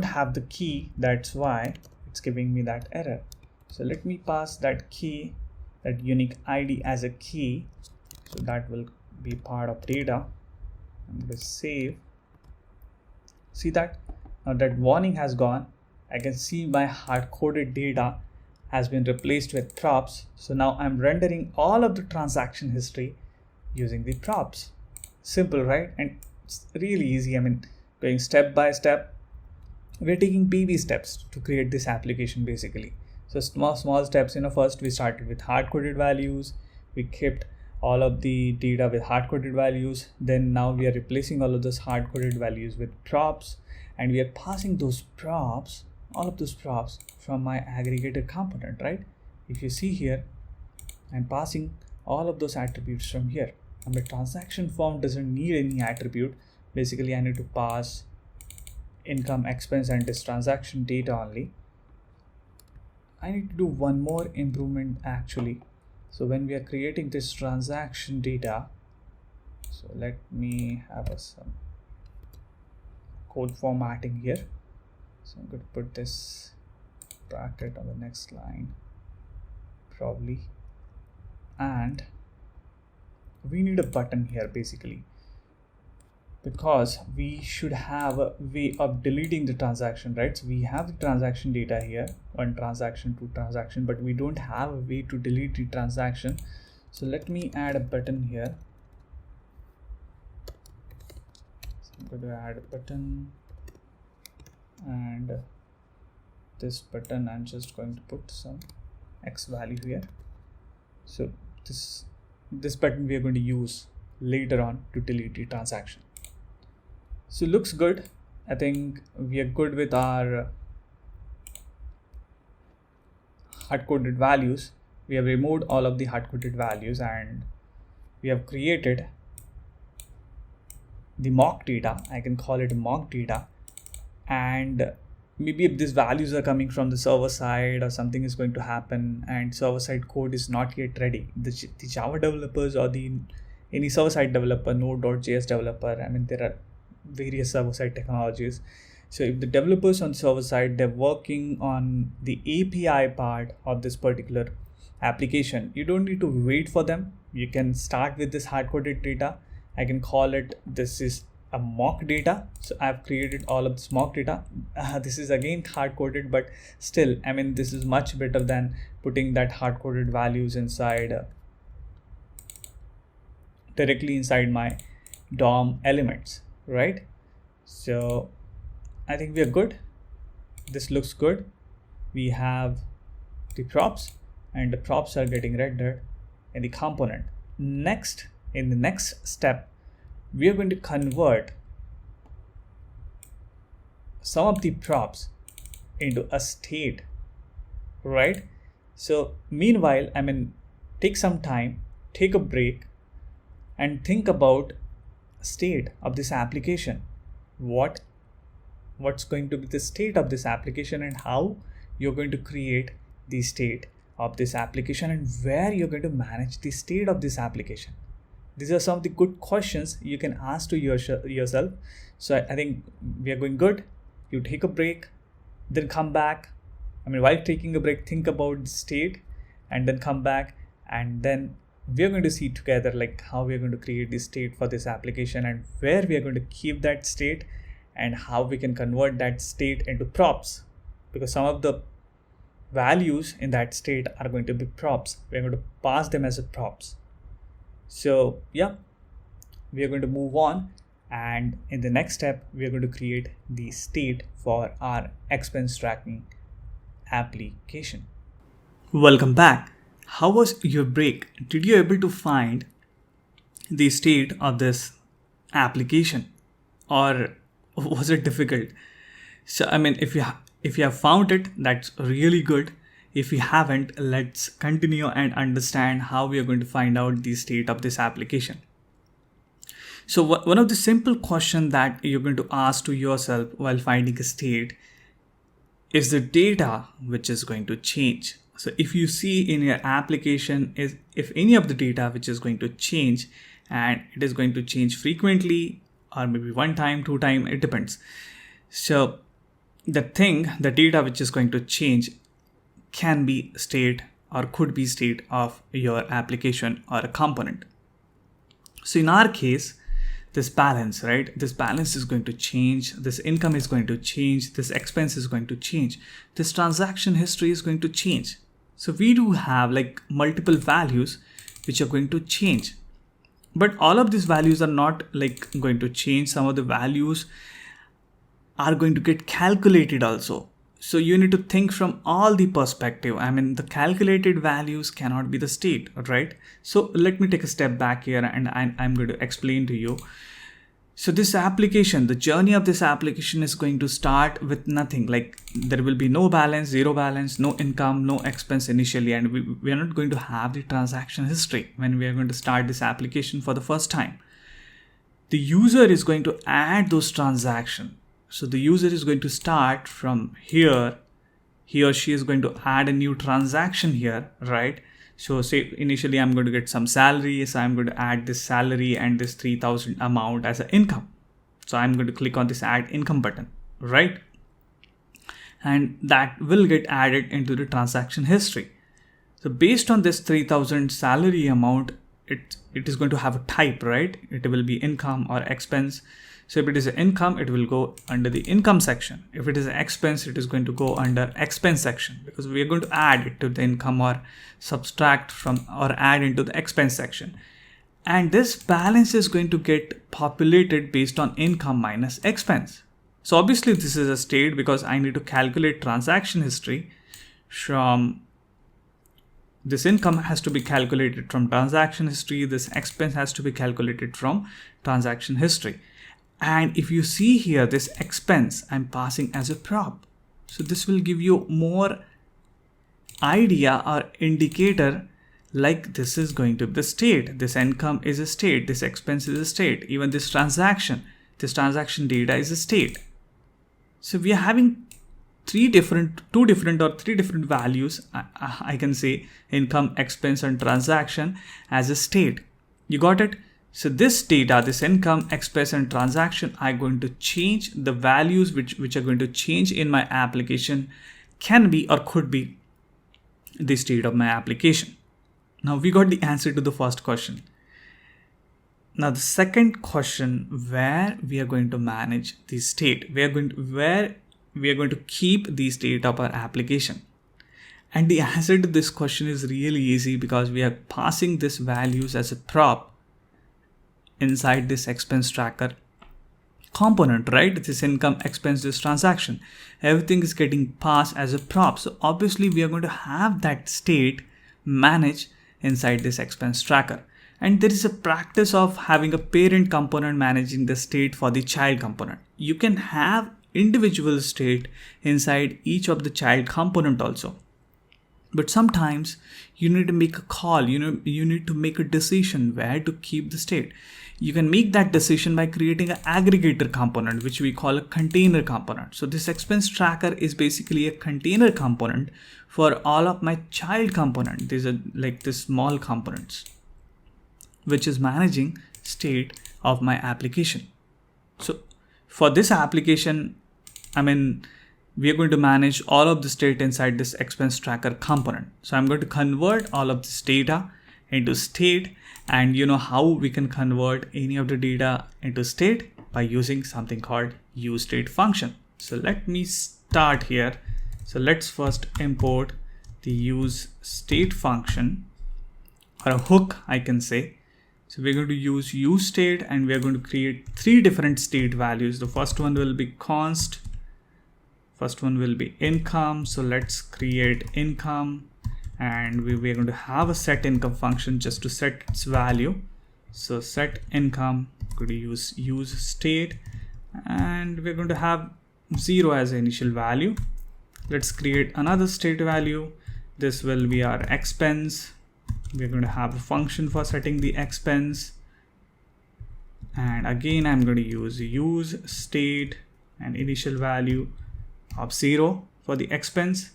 [SPEAKER 1] have the key, that's why it's giving me that error. So let me pass that key, that unique ID as a key, so that will be part of data. I'm going to save. See that now that warning has gone. I can see my hard-coded data has been replaced with props. So now I'm rendering all of the transaction history using the props. Simple, right? And it's really easy. I mean, going step by step. We're taking baby steps to create this application basically. So small steps. First we started with hard-coded values. We kept all of the data with hard-coded values. Then now we are replacing all of those hard-coded values with props, and we are passing those props, all of those props, from my aggregator component, right? If you see here, I'm passing all of those attributes from here. And the transaction form doesn't need any attribute. Basically, I need to pass income, expense, and this transaction data only. I need to do one more improvement actually. So when we are creating this transaction data, so let me have some code formatting here. So I'm going to put this bracket on the next line probably, and we need a button here basically, because we should have a way of deleting the transaction, right? So we have the transaction data here, one transaction, two transaction, but we don't have a way to delete the transaction. So let me add a button here. So I'm going to add a button, and this button I'm just going to put some X value here. So this button we are going to use later on to delete the transaction. So looks good. I think we are good with our hard-coded values. We have removed all of the hard-coded values, and we have created the mock data. I can call it mock data, and maybe if these values are coming from the server side or something is going to happen and server side code is not yet ready, the Java developers or any server side developer, Node.js developer, I mean there are various server side technologies. So if the developers on server side, they're working on the API part of this particular application, you don't need to wait for them. You can start with this hard-coded data. I can call it, this is a mock data. So I've created all of this mock data. This is again hard-coded, but still, I mean, this is much better than putting that hard-coded values inside directly inside my DOM elements, right? So I think we are good. This looks good. We have the props, and the props are getting rendered in the component. Next, in the next step, we are going to convert some of the props into a state, right? So meanwhile, take some time, take a break, and think about state of this application. What's going to be the state of this application, and how you're going to create the state of this application, and where you're going to manage the state of this application. These are some of the good questions you can ask to yourself. So I think we are going good. You take a break, then come back. While taking a break, think about the state, and then come back, and then we are going to see together like how we are going to create the state for this application, and where we are going to keep that state, and how we can convert that state into props, because some of the values in that state are going to be props. We are going to pass them as a props. So yeah, we are going to move on, and in the next step we are going to create the state for our expense tracking application. Welcome back. How was your break? Did you able to find the state of this application, or was it difficult? So if you have found it, that's really good. If you haven't, let's continue and understand how we are going to find out the state of this application. So one of the simple questions that you're going to ask to yourself while finding a state is the data which is going to change. So if you see in your application, if any of the data which is going to change, and it is going to change frequently, or maybe one time, two time, it depends. So the data which is going to change can be state or could be state of your application or a component. So in our case, this balance, right? This balance is going to change. This income is going to change. This expense is going to change. This transaction history is going to change. So we do have like multiple values which are going to change. But all of these values are not like going to change. Some of the values are going to get calculated also. So you need to think from all the perspective. The calculated values cannot be the state, right? So let me take a step back here, and I'm going to explain to you. So this application, the journey of this application is going to start with nothing. Like there will be no balance, zero balance, no income, no expense initially. And we are not going to have the transaction history when we are going to start this application for the first time. The user is going to add those transactions. So the user is going to start from here. He or she is going to add a new transaction here, right? So say initially I'm going to get some salary. So I'm going to add this salary and this 3,000 amount as an income. So I'm going to click on this add income button, right? And that will get added into the transaction history. So based on this 3,000 salary amount, it is going to have a type, right? It will be income or expense. So if it is an income, it will go under the income section. If it is an expense, it is going to go under expense section, because we are going to add it to the income or subtract from or add into the expense section. And this balance is going to get populated based on income minus expense. So obviously this is a state because I need to calculate transaction history from this income has to be calculated from transaction history. This expense has to be calculated from transaction history. And if you see here, this expense I'm passing as a prop. So this will give you more idea or indicator like this is going to be the state. This income is a state. This expense is a state. Even this transaction data is a state. So we are having two different values. I can say income, expense, and transaction as a state. You got it? So this data, this income, expense, and transaction are going to change. The values which are going to change in my application can be or could be the state of my application. Now we got the answer to the first question. Now the second question, where we are going to manage the state, where we are going to keep the state of our application. And the answer to this question is really easy, because we are passing these values as a prop inside this expense tracker component, right? This income, expense, this transaction, everything is getting passed as a prop. So obviously we are going to have that state managed inside this expense tracker. And there is a practice of having a parent component managing the state for the child component. You can have individual state inside each of the child component also. But sometimes you need to make a call, you need to make a decision where to keep the state. You can make that decision by creating an aggregator component, which we call a container component. So this expense tracker is basically a container component for all of my child component. These are like the small components, which is managing state of my application. So for this application, we are going to manage all of the state inside this expense tracker component. So I'm going to convert all of this data into state, and you know how we can convert any of the data into state by using something called useState function. So let me start here. So let's first import the useState function, or a hook, I can say. So we're going to use useState, and we're going to create 3 different state values. The first one will be const. First one will be income. So let's create income, and we're going to have a set income function just to set its value. So set income, going to use state, and we're going to have 0 as the initial value. Let's create another state value. This will be our expense. We're going to have a function for setting the expense, and again I'm going to use state and initial value of 0 for the expense.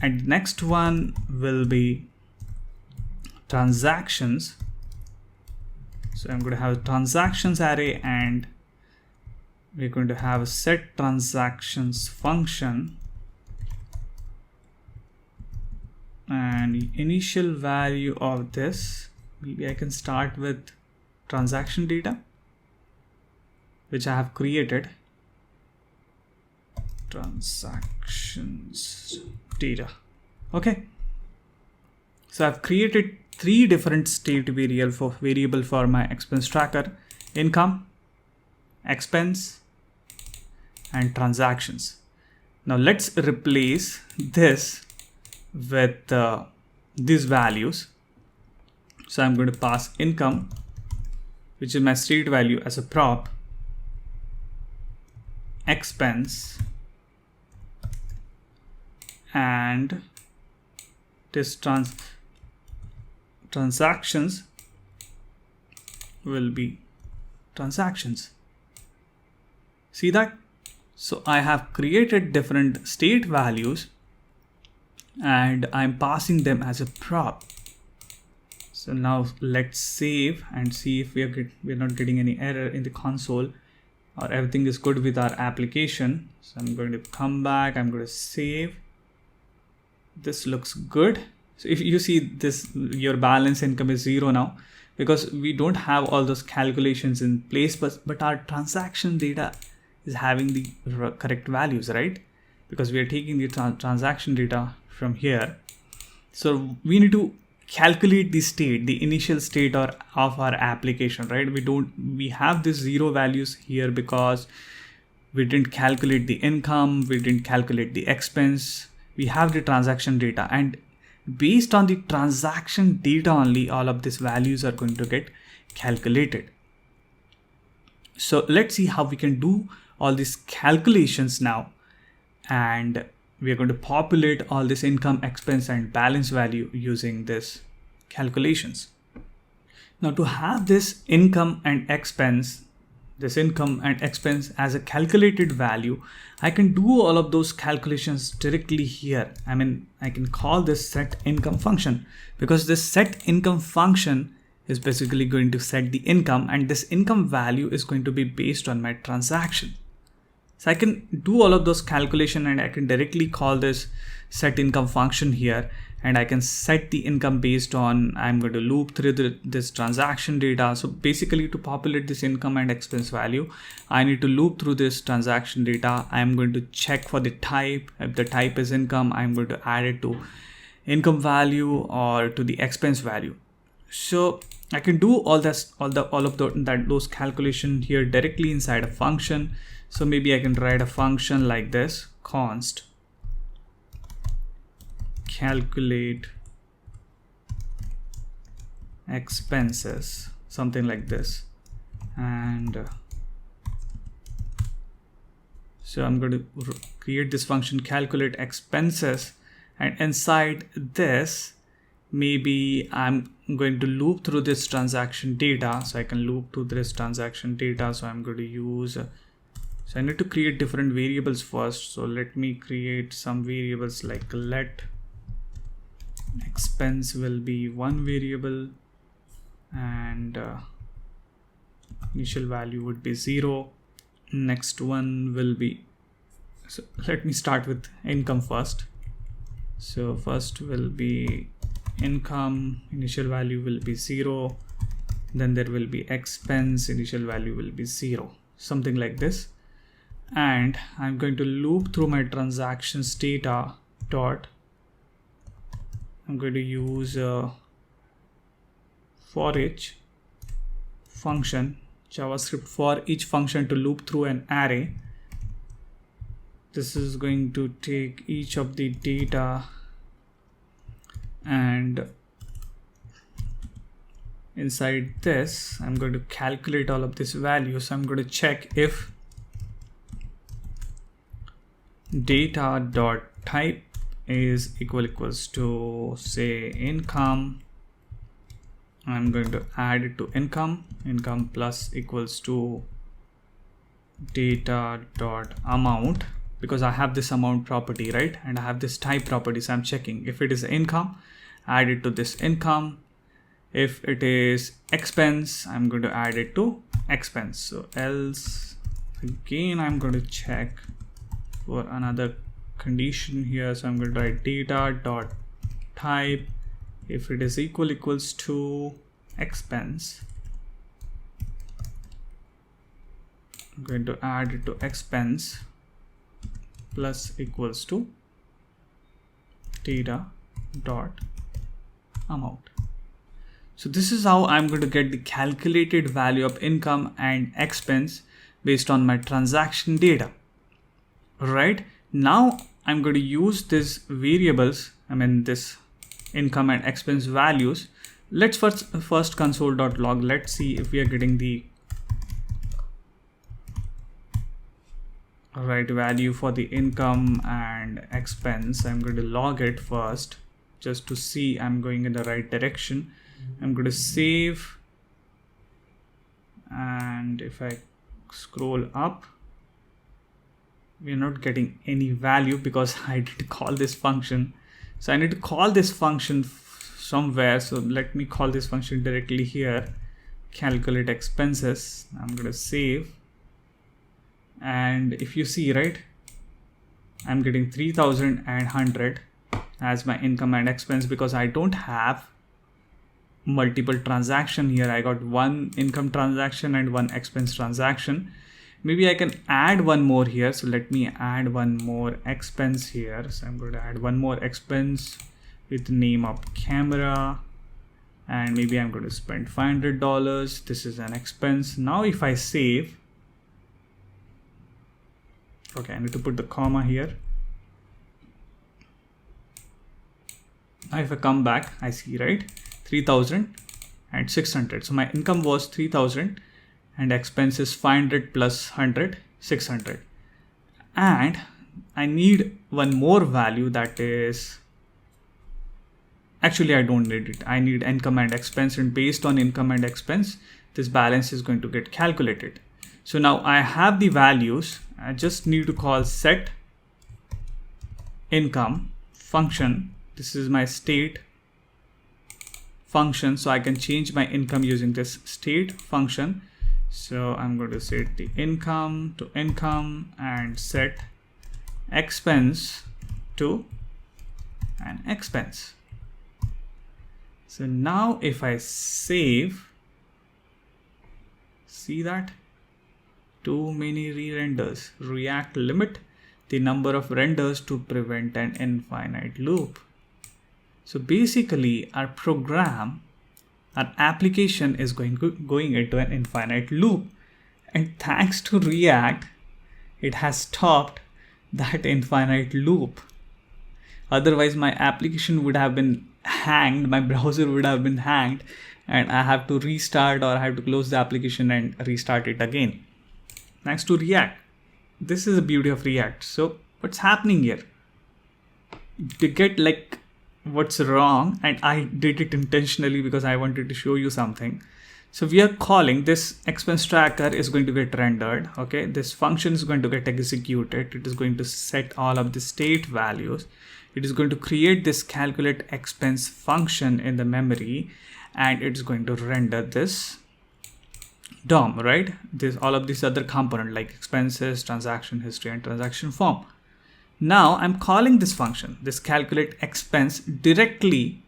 [SPEAKER 1] And next one will be transactions. So I'm going to have a transactions array, and we're going to have a set transactions function, and initial value of this, maybe I can start with transaction data, which I have created. Transactions data. Okay, so I've created 3 different state variable for my expense tracker: income, expense, and transactions. Now let's replace this with these values. So I'm going to pass income, which is my state value, as a prop, expense, and this transactions will be transactions. See that? So I have created different state values, and I'm passing them as a prop. So now let's save and see if we're not getting any error in the console, or everything is good with our application. So I'm going to come back, I'm going to save. This looks good. So if you see this, your balance income is 0 now, because we don't have all those calculations in place, but our transaction data is having the correct values, right? Because we are taking the transaction data from here. So we need to calculate the state, the initial state of our application, right? We have this 0 values here because we didn't calculate the income, we didn't calculate the expense. We have the transaction data, and based on the transaction data only, all of these values are going to get calculated. So let's see how we can do all these calculations now, and we are going to populate all this income, expense, and balance value using this calculations. Now to have this income and expense as a calculated value, I can do all of those calculations directly here. I can call this set income function, because this set income function is basically going to set the income, and this income value is going to be based on my transaction. So I can do all of those calculation, and I can directly call this set income function here, and I can set the income based on, I'm going to loop through this transaction data. So basically, to populate this income and expense value, I need to loop through this transaction data. I'm going to check for the type. If the type is income, I'm going to add it to income value or to the expense value. So I can do all of those calculation here directly inside a function. So maybe I can write a function like this: const calculate expenses, something like this. And so I'm going to create this function calculate expenses, and inside this maybe I'm going to loop through this transaction data. So I can loop through this transaction data. So I'm going to use so I need to create different variables first. So let me create some variables, like let expense will be one variable, and initial value would be 0. Next one will be, so let me start with income first. So first will be income, initial value will be 0. Then there will be expense, initial value will be 0, something like this. And I'm going to loop through my transactions data dot. I'm going to use for each function, JavaScript for each function, to loop through an array. This is going to take each of the data, and inside this I'm going to calculate all of this value. So I'm going to check if data dot type is equals to, say, income. I'm going to add it to income plus equals to data dot amount, because I have this amount property, right? And I have this type property. So I'm checking if it is income, add it to this income. If it is expense, I'm going to add it to expense. So else, again, I'm going to check for another condition here. So I'm going to write data dot type. If it is equals to expense, I'm going to add it to expense plus equals to data dot amount. So this is how I'm going to get the calculated value of income and expense based on my transaction data. Right now I'm going to use these variables, this income and expense values. Let's first console.log. Let's see if we are getting the right value for the income and expense. I'm going to log it first just to see I'm going in the right direction. I'm going to save, and if I scroll up, we're not getting any value because I didn't call this function. So I need to call this function somewhere. So let me call this function directly here, calculate expenses. I'm going to save, and if you see, right, I'm getting 3,100 as my income and expense because I don't have multiple transaction here. I got one income transaction and one expense transaction. Maybe I can add one more here. So let me add one more expense here. So I'm going to add one more expense with name of camera, and maybe I'm going to spend $500. This is an expense. Now if I save, okay, I need to put the comma here. Now if I come back, I see, right, 3,600. So my income was 3,000 and expense is 500 plus 100, 600. And I need one more value, that is, actually I don't need it. I need income and expense, and based on income and expense, this balance is going to get calculated. So now I have the values. I just need to call set income function. This is my state function, so I can change my income using this state function. So I'm going to set the income to income and set expense to an expense. So now if I save, see that? Too many re-renders. React limit the number of renders to prevent an infinite loop. So basically our program our application is going into an infinite loop. And thanks to React, it has stopped that infinite loop. Otherwise, my application would have been hanged, my browser would have been hanged, and I have to restart, or I have to close the application and restart it again. Thanks to React. This is the beauty of React. So what's happening here? To get like what's wrong, and I did it intentionally because I wanted to show you something. So we are calling this expense tracker is going to get rendered. Okay, this function is going to get executed. It is going to set all of the state values. It is going to create this calculate expense function in the memory, and it's going to render this DOM, right? This all of these other component like expenses, transaction history, and transaction form. Now I'm calling this function, this calculate expense, directly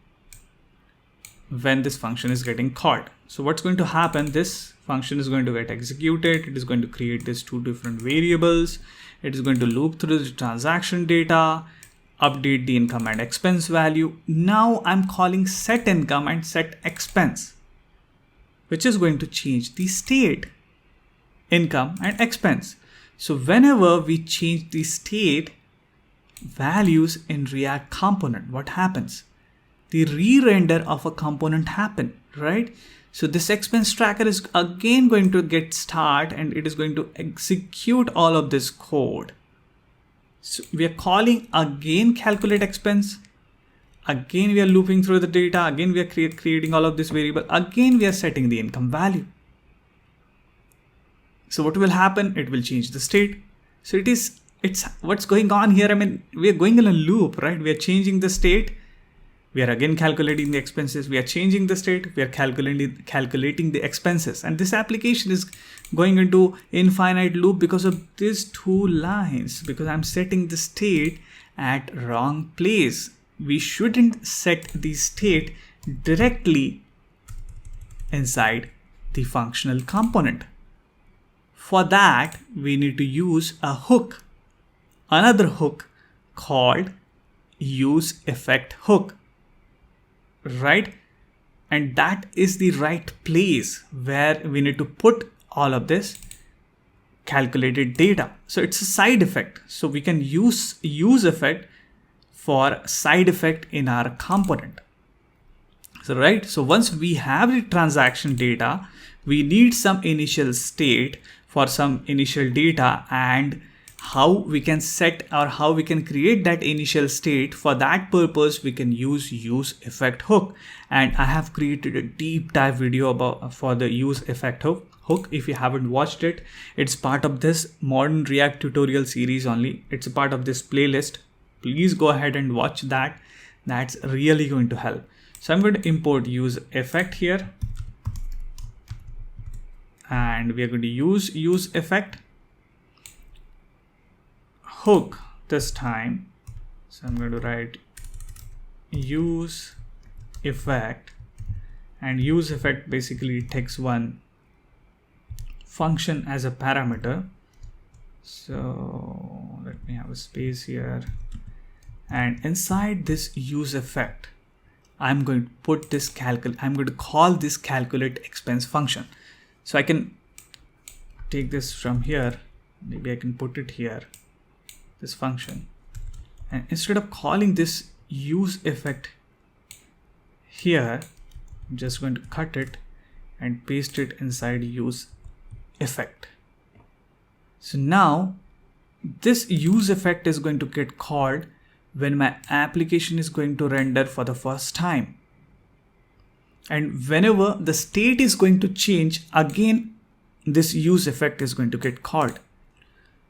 [SPEAKER 1] when this function is getting called. So what's going to happen? This function is going to get executed. It is going to create these two different variables. It is going to loop through the transaction data, update the income and expense value. Now I'm calling set income and set expense, which is going to change the state, income and expense. So whenever we change the state values in React component, what happens? The re-render of a component happen, right? So this expense tracker is again going to get start, and it is going to execute all of this code. So we are calling again calculate expense. Again, we are looping through the data. Again, we are creating all of this variable. Again, we are setting the income value. So what will happen? It will change the state. So it's what's going on here. I mean, we are going in a loop, right? We are changing the state. We are again calculating the expenses. We are changing the state. We are calculating the expenses. And this application is going into infinite loop because of these two lines, because I'm setting the state at wrong place. We shouldn't set the state directly inside the functional component. For that, we need to use a hook, another hook called use effect hook, right? And that is the right place where we need to put all of this calculated data. So it's a side effect. So we can use effect for side effect in our component. So right, so once we have the transaction data, we need some initial state for some initial data, and how we can set or how we can create that initial state. For that purpose, we can use effect hook, and I have created a deep dive video for the use effect hook. If you haven't watched it, it's part of this modern React tutorial series only. It's a part of this playlist. Please go ahead and watch that. That's really going to help. So I'm going to import use effect here, and we are going to use effect hook this time. So I'm going to write use effect, and use effect basically takes one function as a parameter. So let me have a space here, and inside this use effect, I'm going to put this I'm going to call this calculate expense function. So I can take this from here. Maybe I can put it here, this function, and instead of calling this use effect here, I'm just going to cut it and paste it inside use effect. So now this use effect is going to get called when my application is going to render for the first time, and whenever the state is going to change, again this use effect is going to get called.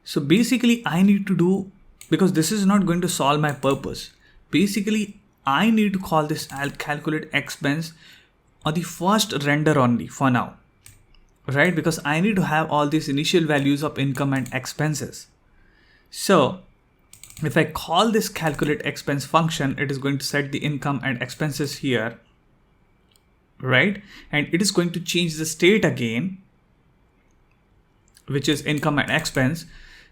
[SPEAKER 1] So basically I need to do, because this is not going to solve my purpose, basically I need to call this calculate expense on the first render only for now, right? Because I need to have all these initial values of income and expenses. So if I call this calculate expense function, it is going to set the income and expenses here, right? And it is going to change the state again, which is income and expense.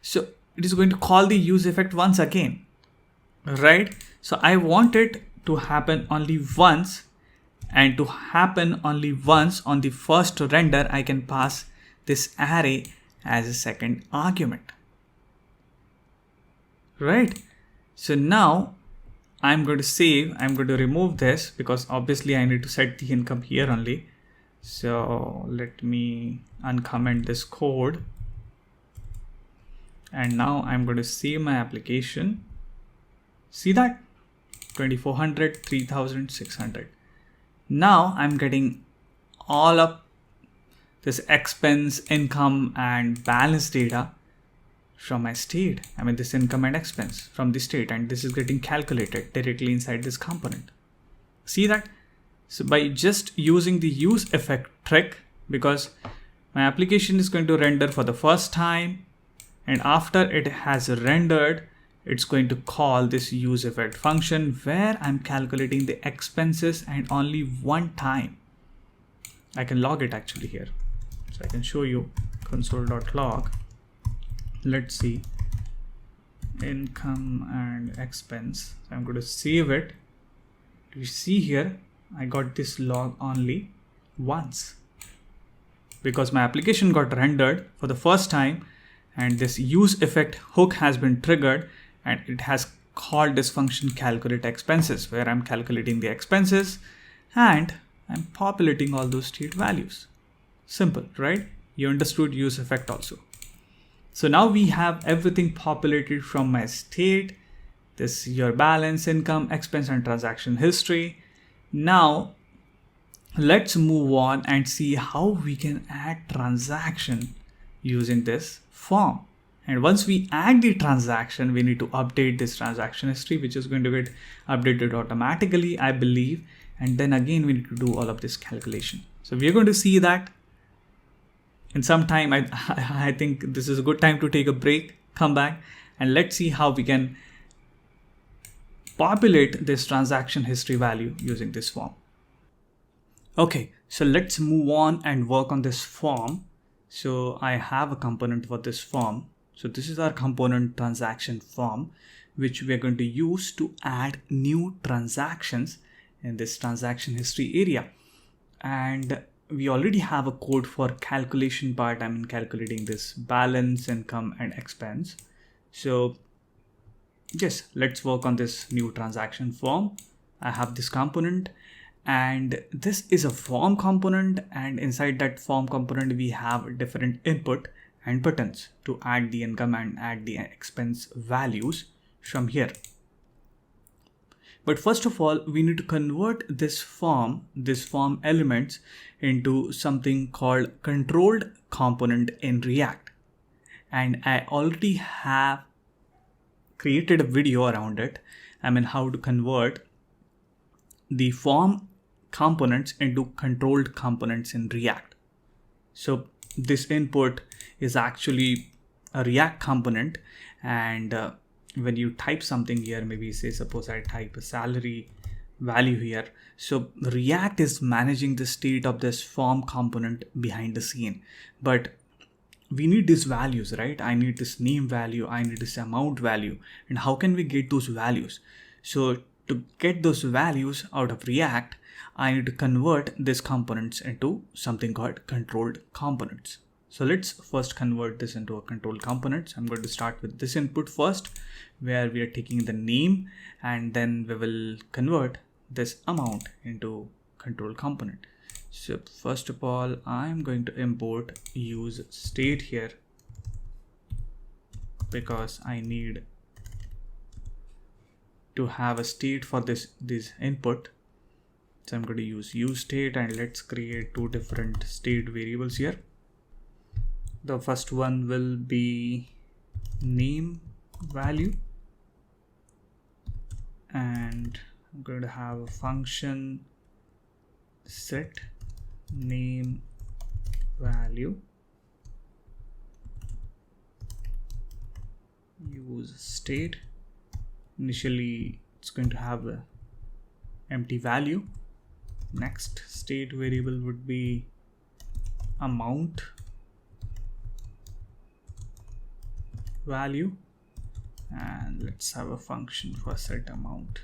[SPEAKER 1] So it is going to call the use effect once again, right? So I want it to happen only once, And to happen only once on the first render, I can pass this array as a second argument. Right? So now I'm going to save, I'm going to remove this because obviously I need to set the income here only. So let me uncomment this code. And now I'm going to save my application. See that? 2400, 3600. Now I'm getting all of this expense, income, and balance data from my state. I mean, this income and expense from the state, and this is getting calculated directly inside this component. See that? So by just using the use effect trick, because my application is going to render for the first time, and after it has rendered, it's going to call this use effect function where I'm calculating the expenses, and only one time. I can log it actually here. So I can show you console.log. Let's see, income and expense. So I'm going to save it. You see here, I got this log only once because my application got rendered for the first time, and this use effect hook has been triggered, and it has called this function calculate expenses, where I'm calculating the expenses and I'm populating all those state values. Simple, right? You understood use effect also. So now we have everything populated from my state. This is your balance, income, expense, and transaction history. Now let's move on and see how we can add transaction using this form. And once we add the transaction, we need to update this transaction history, which is going to get updated automatically, I believe. And then again, we need to do all of this calculation. So we're going to see that in some time. I think this is a good time to take a break, come back, and let's see how we can populate this transaction history value using this form. Okay, so let's move on and work on this form. So I have a component for this form. So this is our component transaction form, which we are going to use to add new transactions in this transaction history area. And we already have a code for calculation part. I'm calculating this balance, income, and expense. So yes, let's work on this new transaction form. I have this component, and this is a form component, and inside that form component we have different input and buttons to add the income and add the expense values from here. But first of all, we need to convert this form elements into something called controlled component in React. And I already have created a video around it. I mean, how to convert the form components into controlled components in React. So this input is actually a React component, and when you type something here, maybe say suppose I type a salary value here, so React is managing the state of this form component behind the scene, but we need these values, right? I need this name value, I need this amount value, and how can we get those values? So to get those values out of React, I need to convert these components into something called controlled components. So let's first convert this into a controlled component. I'm going to start with this input first, where we are taking the name, and then we will convert this amount into control component. So first of all, I'm going to import use state here because I need to have a state for this input. So I'm going to use state, and let's create two different state variables here. The first one will be name value, and I'm going to have a function set name value use state. Initially it's going to have a empty value. Next state variable would be amount value, and let's have a function for set amount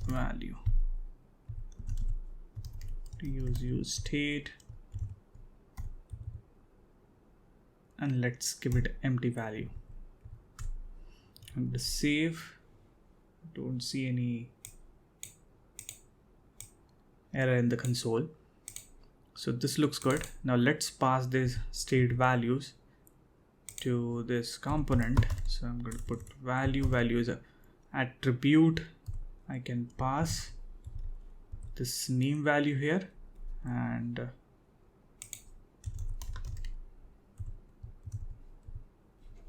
[SPEAKER 1] value. to use state, and let's give it empty value. I'm going to save. Don't see any error in the console. So this looks good. Now let's pass these state values to this component. So I'm going to put value is a attribute. I can pass this name value here, and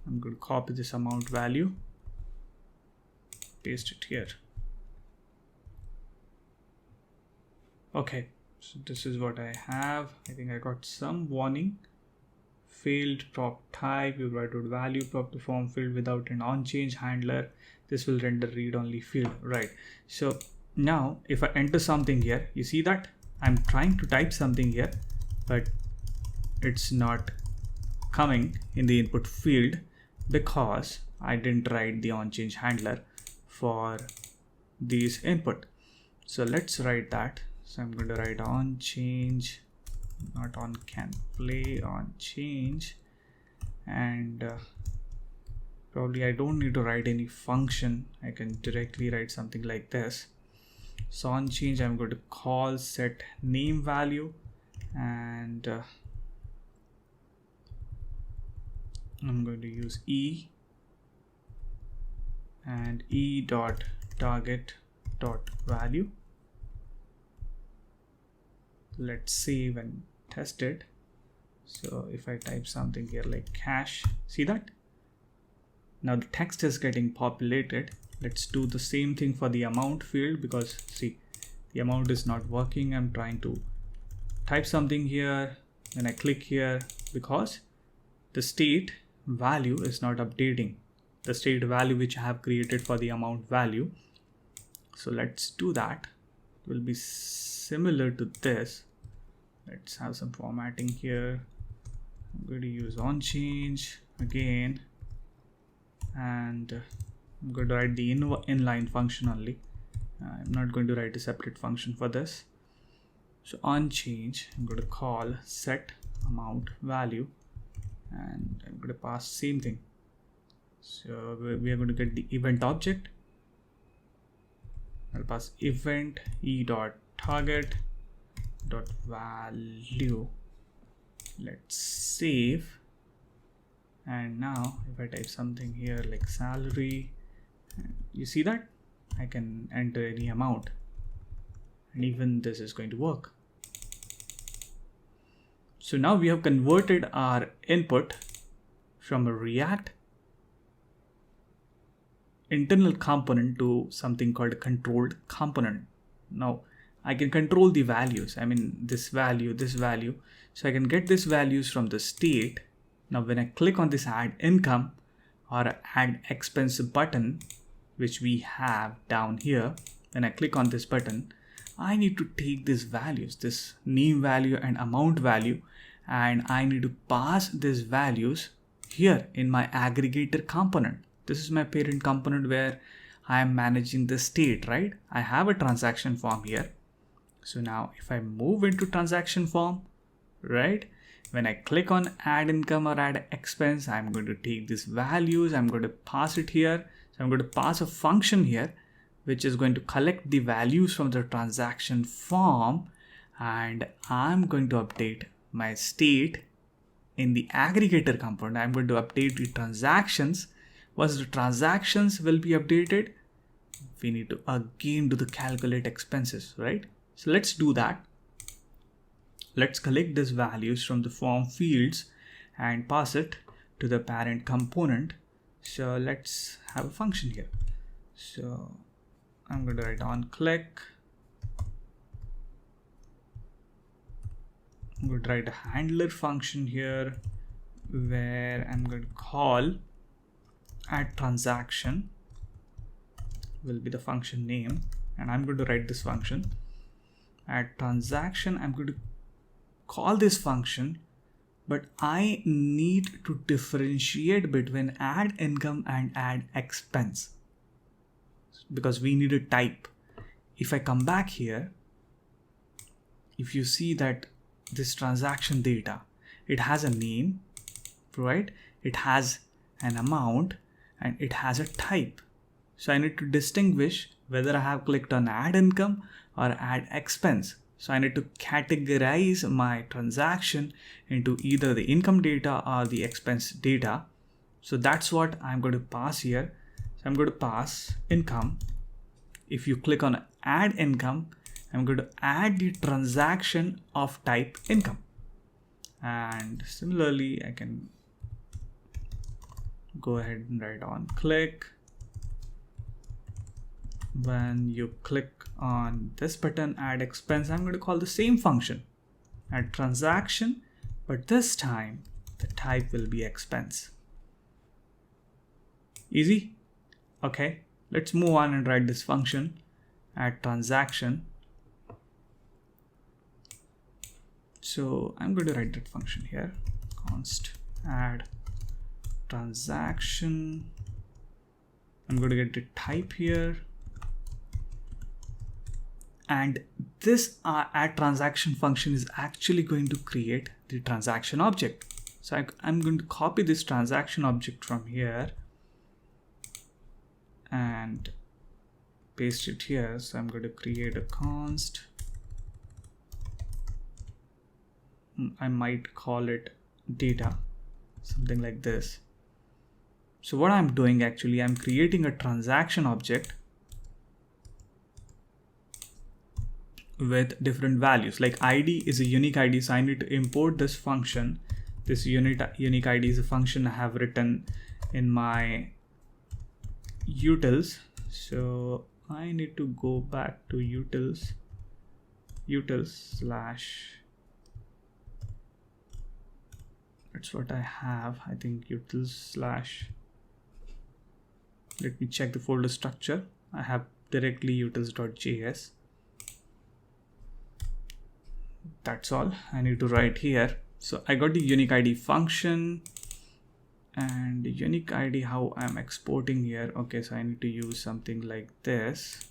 [SPEAKER 1] I'm going to copy this amount value, paste it here. Okay, so this is what I have. I think I got some warning. Failed prop type, you provided value prop to form field without an on-change handler. This will render read-only field, right? So now if I enter something here, you see that I'm trying to type something here, but it's not coming in the input field because I didn't write the on-change handler for these input. So let's write that. So I'm going to write on change, not on can play, on change, and probably I don't need to write any function. I can directly write something like this. So on change, I'm going to call set name value, and I'm going to use e and e dot target dot value. Let's save and test it. So if I type something here like cash, see that? Now the text is getting populated. Let's do the same thing for the amount field, because see, the amount is not working. I'm trying to type something here, and I click here because the state value is not updating. The state value which I have created for the amount value. So let's do that. It will be similar to this. Let's have some formatting here. I'm going to use on change again, and I'm going to write the inline function only. I'm not going to write a separate function for this. So on change, I'm going to call set amount value, and I'm going to pass same thing. So we are going to get the event object. I'll pass event e dot target dot value. Let's save, and now if I type something here like salary, you see that I can enter any amount, and even this is going to work. So now we have converted our input from a React internal component to something called a controlled component. Now I can control the values. I mean, this value, so I can get these values from the state. Now when I click on this add income or add expense button, which we have down here, when I click on this button, I need to take these values, this name value and amount value, and I need to pass these values here in my aggregator component. This is my parent component where I am managing the state, right? I have a transaction form here. So now if I move into transaction form, right? When I click on add income or add expense, I'm going to take these values. I'm going to pass it here. So I'm going to pass a function here, which is going to collect the values from the transaction form. And I'm going to update my state in the aggregator component. I'm going to update the transactions. Once the transactions will be updated, we need to again do the calculate expenses, right? So let's do that. Let's collect these values from the form fields and pass it to the parent component. So let's have a function here. So I'm going to write on click. I'm going to write a handler function here where I'm going to call add transaction will be the function name, and I'm going to write this function add transaction. I'm going to call this function, but I need to differentiate between add income and add expense because we need a type. If I come back here, if you see that this transaction data, it has a name, right? It has an amount and it has a type. So I need to distinguish whether I have clicked on add income or add expense. So I need to categorize my transaction into either the income data or the expense data. So that's what I'm going to pass here. So I'm going to pass income. If you click on add income, I'm going to add the transaction of type income. And similarly, I can go ahead and write on click. When you click on this button, add expense, I'm going to call the same function, add transaction, but this time the type will be expense. Easy? Okay, let's move on and write this function, add transaction. So I'm going to write that function here, const add transaction. I'm going to get the type here. And this add transaction function is actually going to create the transaction object. So I'm going to copy this transaction object from here and paste it here. So I'm going to create a const. I might call it data, something like this. So what I'm doing actually, I'm creating a transaction object with different values. Like ID is a unique ID, so I need to import this function. This unique ID is a function I have written in my utils. So I need to go back to utils slash, that's what I have. I think utils slash, let me check the folder structure. I have directly utils.js. That's all I need to write here. So I got the unique ID function and the unique ID, how I'm exporting here. Okay, so I need to use something like this.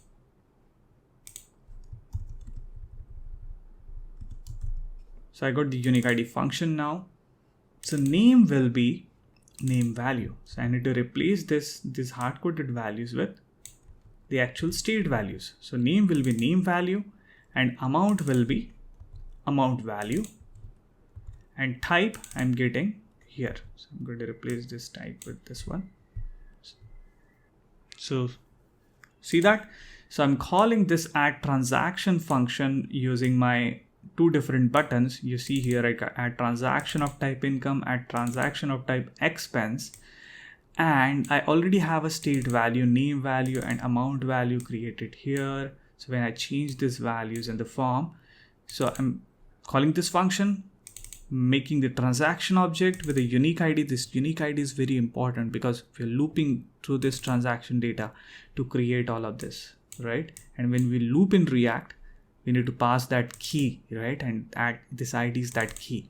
[SPEAKER 1] So I got the unique ID function now. So name will be name value. So I need to replace these hard-coded values with the actual state values. So name will be name value and amount will be amount value, and type I'm getting here. So I'm going to replace this type with this one. So see that? So I'm calling this add transaction function using my two different buttons. You see here, I got add transaction of type income, add transaction of type expense, and I already have a state value, name value and amount value created here. So when I change these values in the form, so I'm calling this function, making the transaction object with a unique ID. This unique ID is very important because we're looping through this transaction data to create all of this, right? And when we loop in React, we need to pass that key, right? And add this ID is that key.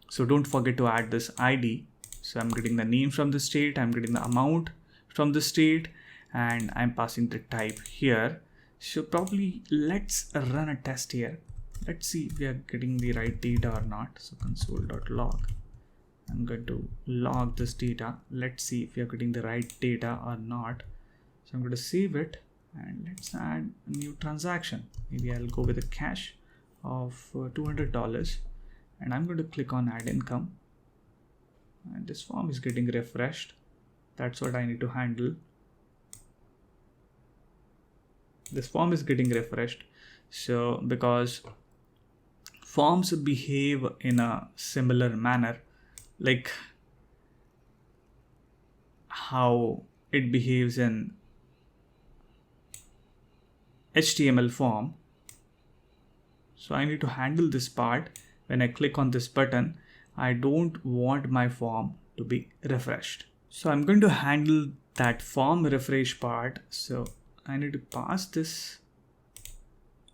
[SPEAKER 1] So don't forget to add this ID. So I'm getting the name from the state, I'm getting the amount from the state, and I'm passing the type here. So probably let's run a test here. Let's see if we are getting the right data or not. So console.log. I'm going to log this data. Let's see if we are getting the right data or not. So I'm going to save it and let's add a new transaction. Maybe I'll go with a cash of $200 and I'm going to click on add income. And this form is getting refreshed. That's what I need to handle. This form is getting refreshed. So because forms behave in a similar manner, like how it behaves in HTML form. So I need to handle this part. When I click on this button, I don't want my form to be refreshed. So I'm going to handle that form refresh part. So I need to pass this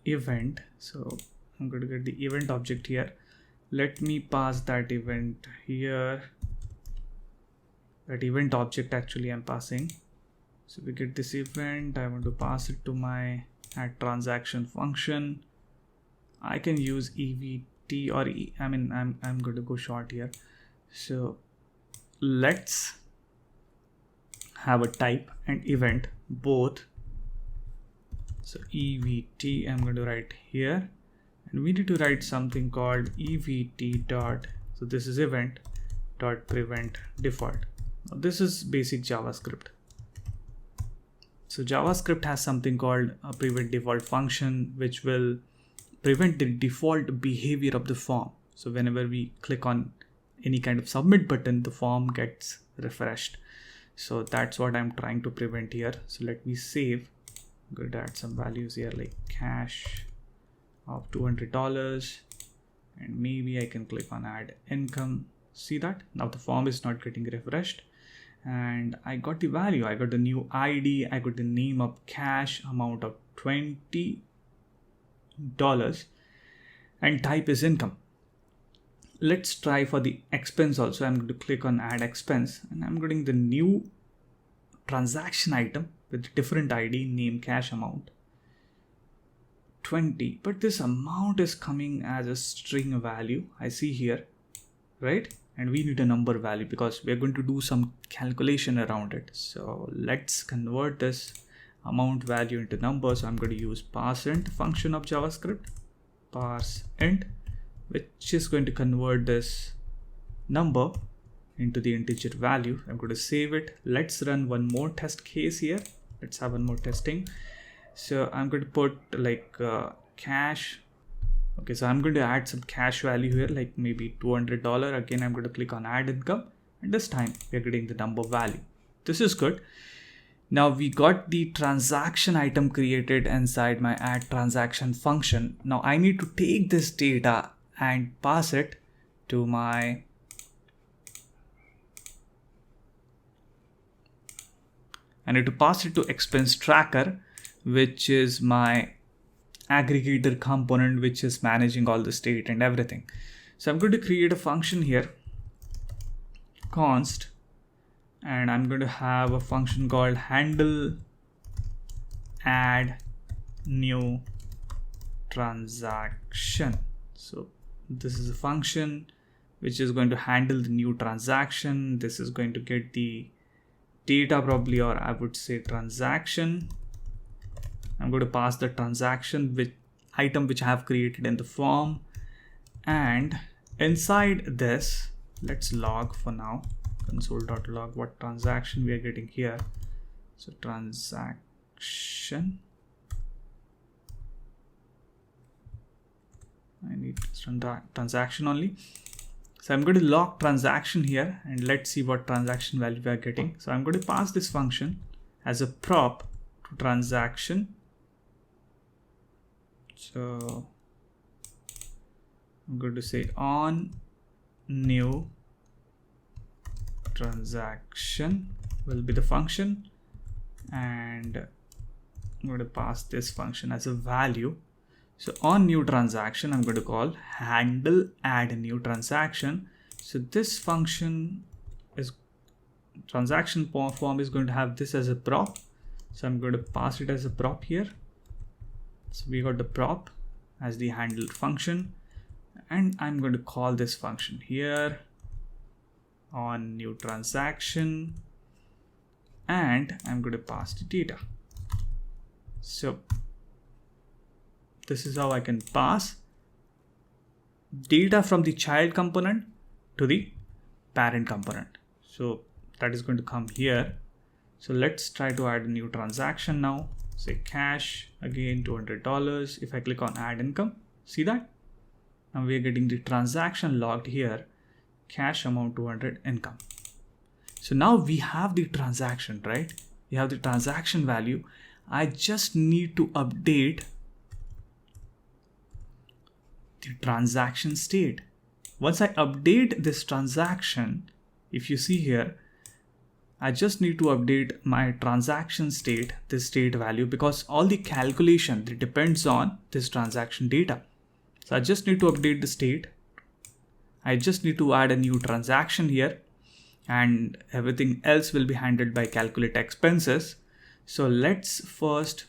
[SPEAKER 1] event. So I'm going to get the event object here. Let me pass that event here. That event object actually I'm passing. So we get this event. I want to pass it to my add transaction function. I can use EVT or I'm going to go short here. So let's have a type and event both. So EVT I'm going to write here, and we need to write something called EVT dot. So this is event dot prevent default. Now this is basic JavaScript. So JavaScript has something called a prevent default function, which will prevent the default behavior of the form. So whenever we click on any kind of submit button, the form gets refreshed. So that's what I'm trying to prevent here. So let me save. I'm going to add some values here like cash of $200, and maybe I can click on add income. See that now the form is not getting refreshed, and I got the value. I got the new ID. I got the name of cash, amount of $20, and type is income. Let's try for the expense also. I'm going to click on add expense, and I'm getting the new transaction item with different ID, name, cash, amount 20, but this amount is coming as a string value. I see here, right? And we need a number value because we're going to do some calculation around it. So let's convert this amount value into numbers. So I'm going to use parseInt function of JavaScript, parseInt, which is going to convert this number into the integer value. I'm going to save it. Let's run one more test case here. Let's have one more testing. So I'm going to put like cash. Okay, so I'm going to add some cash value here, like maybe $200. Again, I'm going to click on add income, and this time we're getting the number value. This is good. Now we got the transaction item created inside my add transaction function. Now I need to take this data and pass it to my expense tracker, which is my aggregator component, which is managing all the state and everything. So I'm going to create a function here, const, and I'm going to have a function called handle add new transaction. So this is a function which is going to handle the new transaction. This is going to get the data probably, or I would say transaction. I'm going to pass the transaction with item which I have created in the form, and inside this, let's log for now, console.log what transaction we are getting here. So transaction, I need transaction only. So I'm going to log transaction here, and let's see what transaction value we are getting. So I'm going to pass this function as a prop to transaction. So I'm going to say on new transaction will be the function, and I'm going to pass this function as a value. So on new transaction, I'm going to call handle add new transaction. So this function is transaction form is going to have this as a prop. So I'm going to pass it as a prop here. So we got the prop as the handle function, and I'm going to call this function here on new transaction, and I'm going to pass the data. So this is how I can pass data from the child component to the parent component. So that is going to come here. So let's try to add a new transaction now. Say cash, again $200. If I click on add income, see that? Now we are getting the transaction logged here, cash amount 200, income. So now we have the transaction, right? We have the transaction value. I just need to update the transaction state. Once I update this transaction, if you see here, I just need to update my transaction state, this state value, because all the calculation that depends on this transaction data. So I just need to update the state. I just need to add a new transaction here, and everything else will be handled by calculate expenses. So let's first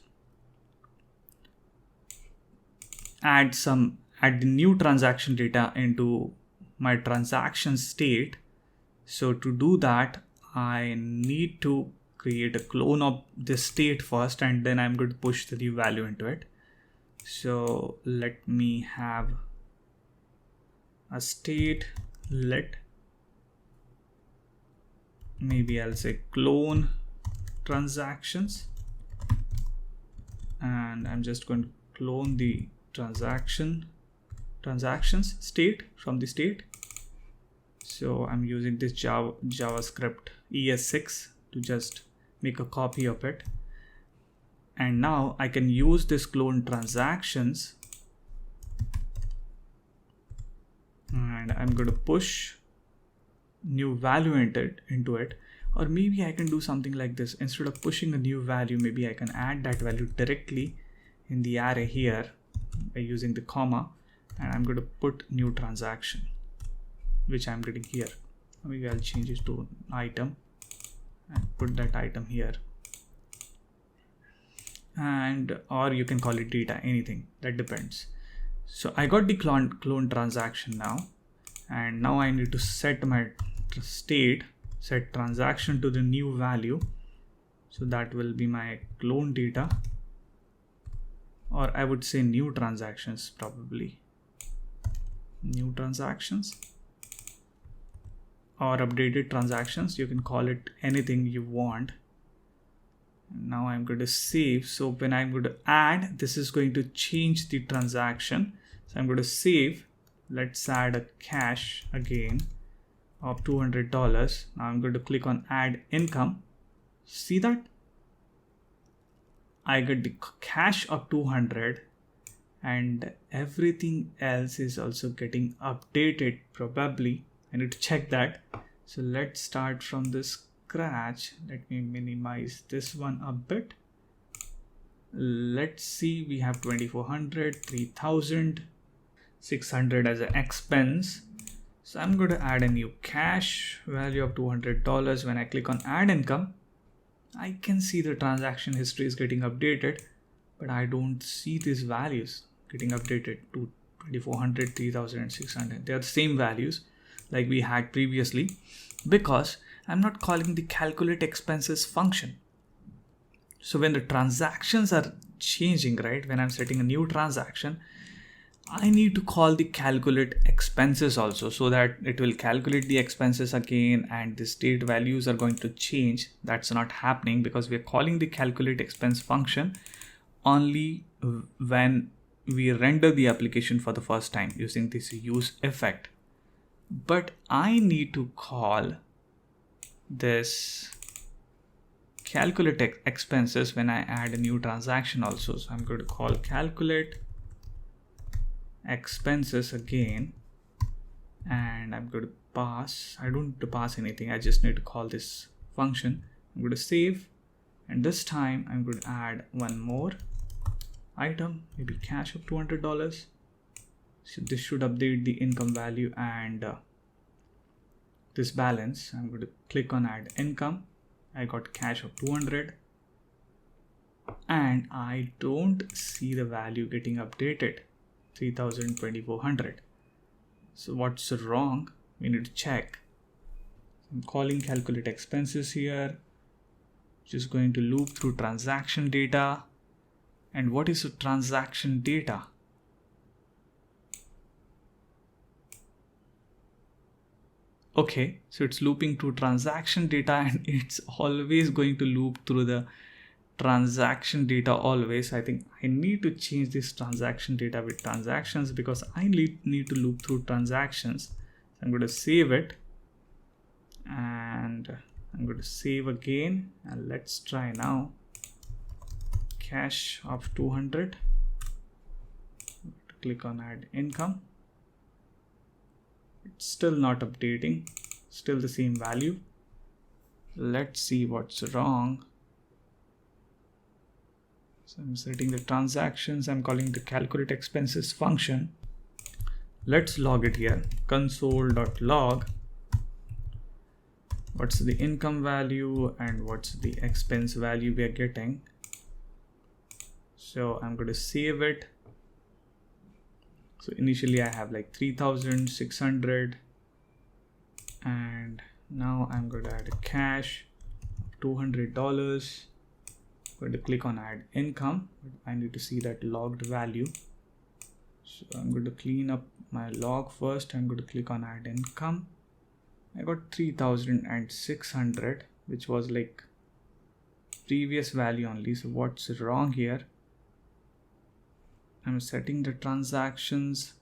[SPEAKER 1] add some add the new transaction data into my transaction state. So to do that, I need to create a clone of this state first, and then I'm going to push the new value into it. So let me have a state, maybe I'll say clone transactions, and I'm just going to clone the transactions state from the state. So I'm using this JavaScript ES6 to just make a copy of it. And now I can use this clone transactions, and I'm going to push new value into it. Or maybe I can do something like this. Instead of pushing a new value, maybe I can add that value directly in the array here by using the comma, and I'm going to put new transaction, which I'm getting here. Maybe I'll change it to item and put that item here. And or you can call it data, anything, that depends. So I got the clone transaction now, and now I need to set my state, set transaction to the new value. So that will be my clone data, or I would say new transactions, probably new transactions or updated transactions. You can call it anything you want. Now I'm going to save. So when I'm going to add, this is going to change the transaction. So I'm going to save. Let's add a cash again of $200. Now I'm going to click on add income. See that? I get the cash of 200, and everything else is also getting updated. Probably I need to check that. So let's start from the scratch. Let me minimize this one a bit. Let's see, we have 2400, 3000, 600 as an expense. So I'm going to add a new cash value of $200. When I click on add income, I can see the transaction history is getting updated, but I don't see these values getting updated to 2400, 3000 and 600. They are the same values like we had previously, because I'm not calling the calculate expenses function. So when the transactions are changing, right, when I'm setting a new transaction, I need to call the calculate expenses also, so that it will calculate the expenses again, and the state values are going to change. That's not happening because we're calling the calculate expense function only when we render the application for the first time using this use effect. But I need to call this calculate expenses when I add a new transaction also. So I'm going to call calculate expenses again, and I'm going to pass. I don't need to pass anything. I just need to call this function. I'm going to save, and this time I'm going to add one more item, maybe cash of $200. So this should update the income value and this balance. I'm going to click on add income. I got cash of 200, and I don't see the value getting updated, 3000, 2400. So what's wrong? We need to check. I'm calling calculate expenses here, just going to loop through transaction data. And what is the transaction data? Okay, so it's looping through transaction data, and it's always going to loop through the transaction data always. I think I need to change this transaction data with transactions, because I need to loop through transactions. So I'm going to save it, and I'm going to save again, and let's try now. Cash of 200. Click on add income. It's still not updating, still the same value. Let's see what's wrong. So I'm setting the transactions. I'm calling the calculate expenses function. Let's log it here. Console.log. What's the income value and what's the expense value we are getting? So I'm going to save it. So initially I have like 3,600, and now I'm going to add a cash of $200. I'm going to click on add income. I need to see that logged value. So I'm going to clean up my log first. I'm going to click on add income. I got 3,600, which was like previous value only. So what's wrong here? I'm setting the transactions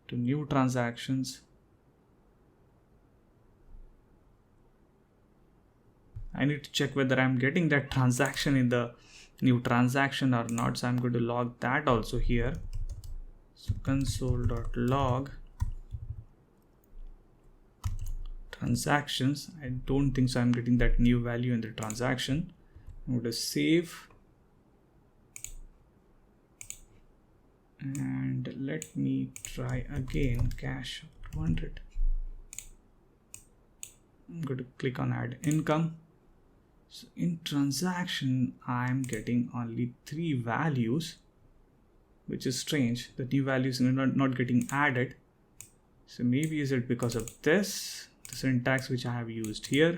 [SPEAKER 1] to new transactions. I need to check whether I'm getting that transaction in the new transaction or not. So I'm going to log that also here. So console.log transactions. I don't think so I'm getting that new value in the transaction. I'm going to save. And let me try again, cash 200. I'm going to click on add income. So in transaction, I'm getting only 3 values, which is strange. The new values are not getting added. So maybe is it because of this, the syntax which I have used here.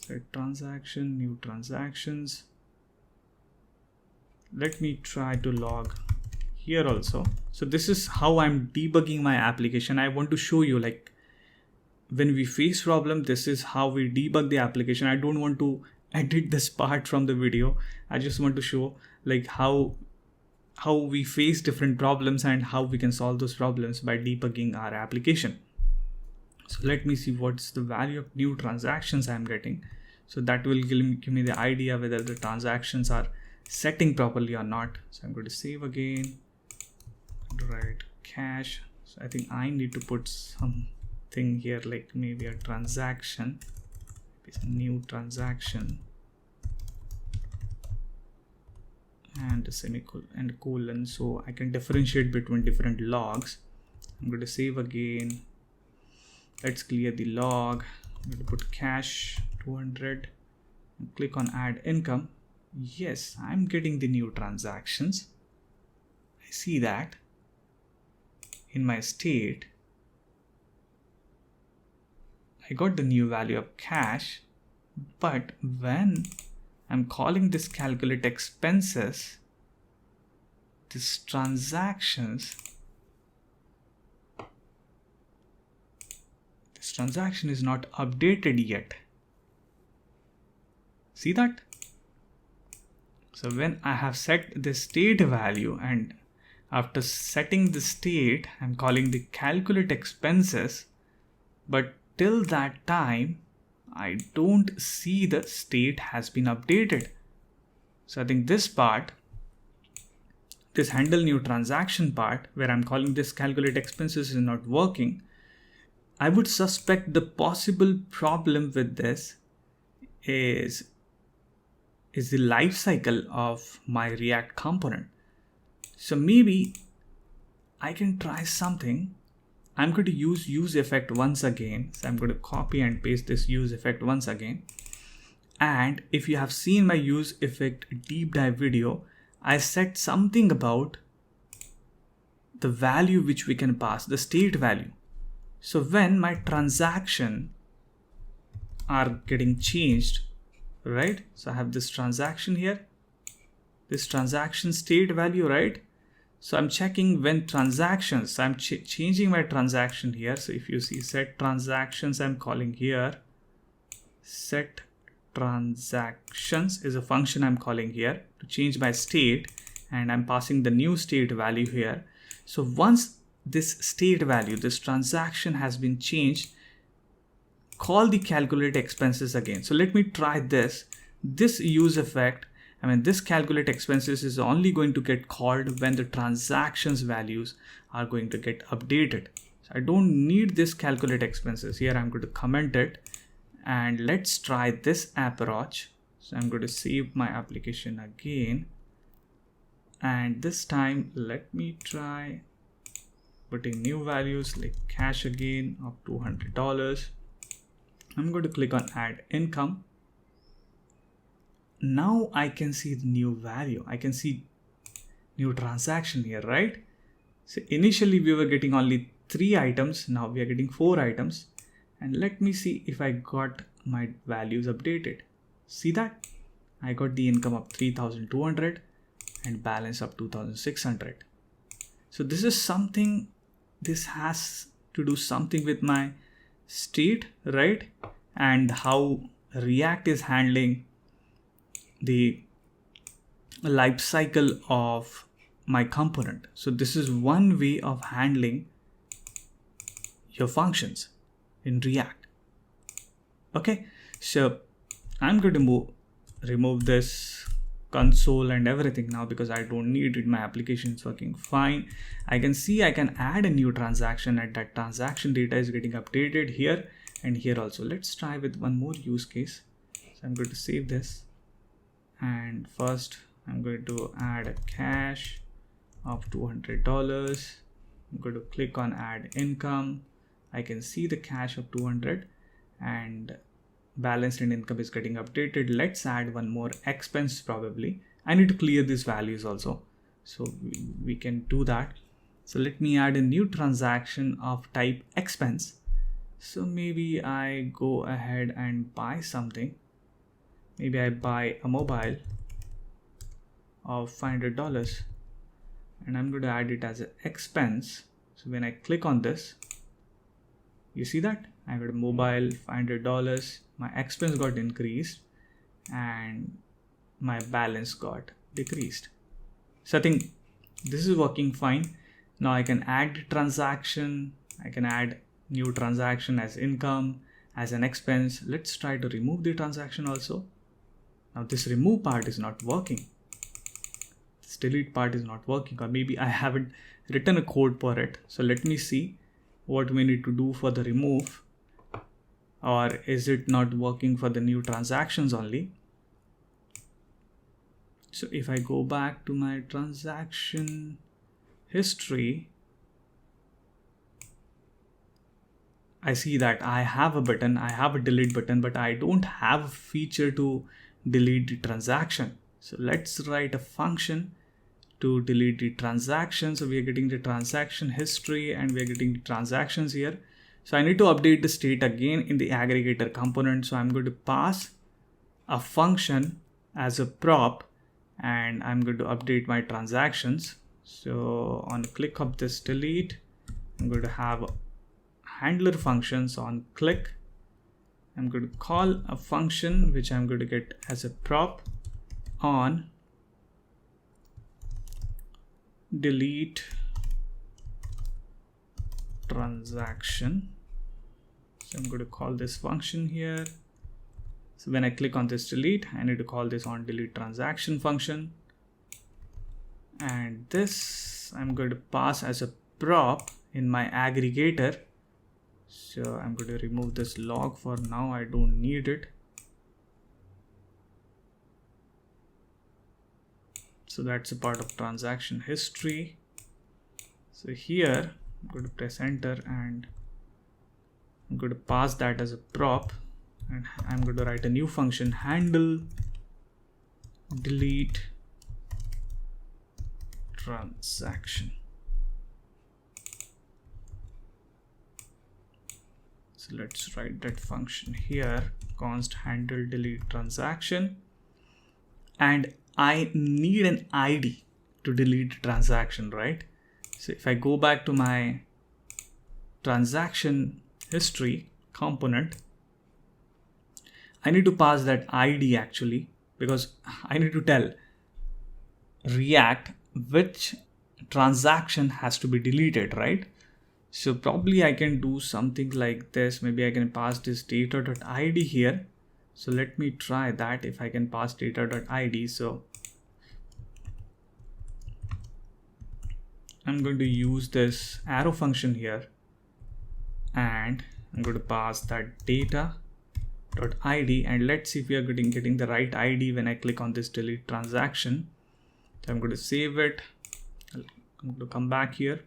[SPEAKER 1] Set transaction, new transactions. Let me try to log here also. So this is how I'm debugging my application. I want to show you, like, when we face problem, this is how we debug the application. I don't want to edit this part from the video. I just want to show like how we face different problems and how we can solve those problems by debugging our application. So let me see what's the value of new transactions I'm getting. So that will give me the idea whether the transactions are setting properly or not. So I'm going to save again, write cash. So I think I need to put something here, like maybe a transaction, it's a new transaction, and a semicolon and colon, so I can differentiate between different logs. I'm going to save again. Let's clear the log. I'm going to put cash 200 and click on add income. Yes, I'm getting the new transactions. I see that in my state. I got the new value of cash, but when I'm calling this calculate expenses, this transactions, this transaction is not updated yet. See that? So when I have set the state value, and after setting the state, I'm calling the calculate expenses, but till that time, I don't see the state has been updated. So I think this part, this handle new transaction part, where I'm calling this calculate expenses, is not working. I would suspect the possible problem with this is the life cycle of my React component. So maybe I can try something. I'm going to use effect once again. So I'm going to copy and paste this use effect once again. And if you have seen my use effect deep dive video, I said something about the value which we can pass, the state value. So when my transaction are getting changed, right? So I have this transaction here, this transaction state value, right? So I'm checking when transactions, I'm changing my transaction here. So if you see set transactions, I'm calling here, set transactions is a function I'm calling here to change my state, and I'm passing the new state value here. So once this state value, this transaction has been changed, call the calculate expenses again. So let me try this. This use effect, this calculate expenses is only going to get called when the transactions values are going to get updated. So I don't need this calculate expenses here. I'm going to comment it, and let's try this approach. So I'm going to save my application again, and this time let me try putting new values like cash again of $200. I'm going to click on add income. now I can see the new value. I can see new transaction here, right? So initially we were getting only 3 items. Now we are getting 4 items. And let me see if I got my values updated. See that? I got the income of 3,200 and balance of 2,600. So this is something, this has to do something with my state, right? And how React is handling the life cycle of my component. So this is one way of handling your functions in React. Okay, so I'm going to remove this console and everything now because I don't need it. My application is working fine. I can see I can add a new transaction and that transaction data is getting updated here and here also. Let's try with one more use case. So I'm going to save this, and first I'm going to add a cash of $200. I'm going to click on add income. I can see the cash of 200 and balance and income is getting updated. Let's add one more expense probably. I need to clear these values also. So we can do that. So let me add a new transaction of type expense. So maybe I go ahead and buy something. Maybe I buy a mobile of $500 and I'm going to add it as an expense. So when I click on this, you see that I got a mobile $500, my expense got increased and my balance got decreased. So I think this is working fine. Now I can add transaction, I can add new transaction as income, as an expense. Let's try to remove the transaction also. Now this remove part is not working. This delete part is not working, or maybe I haven't written a code for it. So let me see what we need to do for the remove, or is it not working for the new transactions only? So if I go back to my transaction history, I see that I have a button, I have a delete button, but I don't have a feature to delete the transaction. So let's write a function to delete the transaction. So we are getting the transaction history and we are getting the transactions here. So I need to update the state again in the aggregator component. So I'm going to pass a function as a prop and I'm going to update my transactions. So on click of this delete, I'm going to have handler functions. On click, I'm going to call a function which I'm going to get as a prop on delete transaction. So I'm going to call this function here. So when I click on this delete, I need to call this on delete transaction function. And this I'm going to pass as a prop in my aggregator. So I'm going to remove this log for now. I don't need it. So that's a part of transaction history. So here I'm going to press enter and I'm going to pass that as a prop, and I'm going to write a new function, handle delete transaction. So let's write that function here, const handle delete transaction, and I need an ID to delete the transaction, right? So if I go back to my transaction history component, I need to pass that ID actually, because I need to tell React which transaction has to be deleted, right? So probably I can do something like this. Maybe I can pass this data.id here. So let me try that if I can pass data.id. So I'm going to use this arrow function here and I'm going to pass that data.id, and let's see if we are getting the right ID when I click on this delete transaction. So I'm going to save it. I'm going to come back here,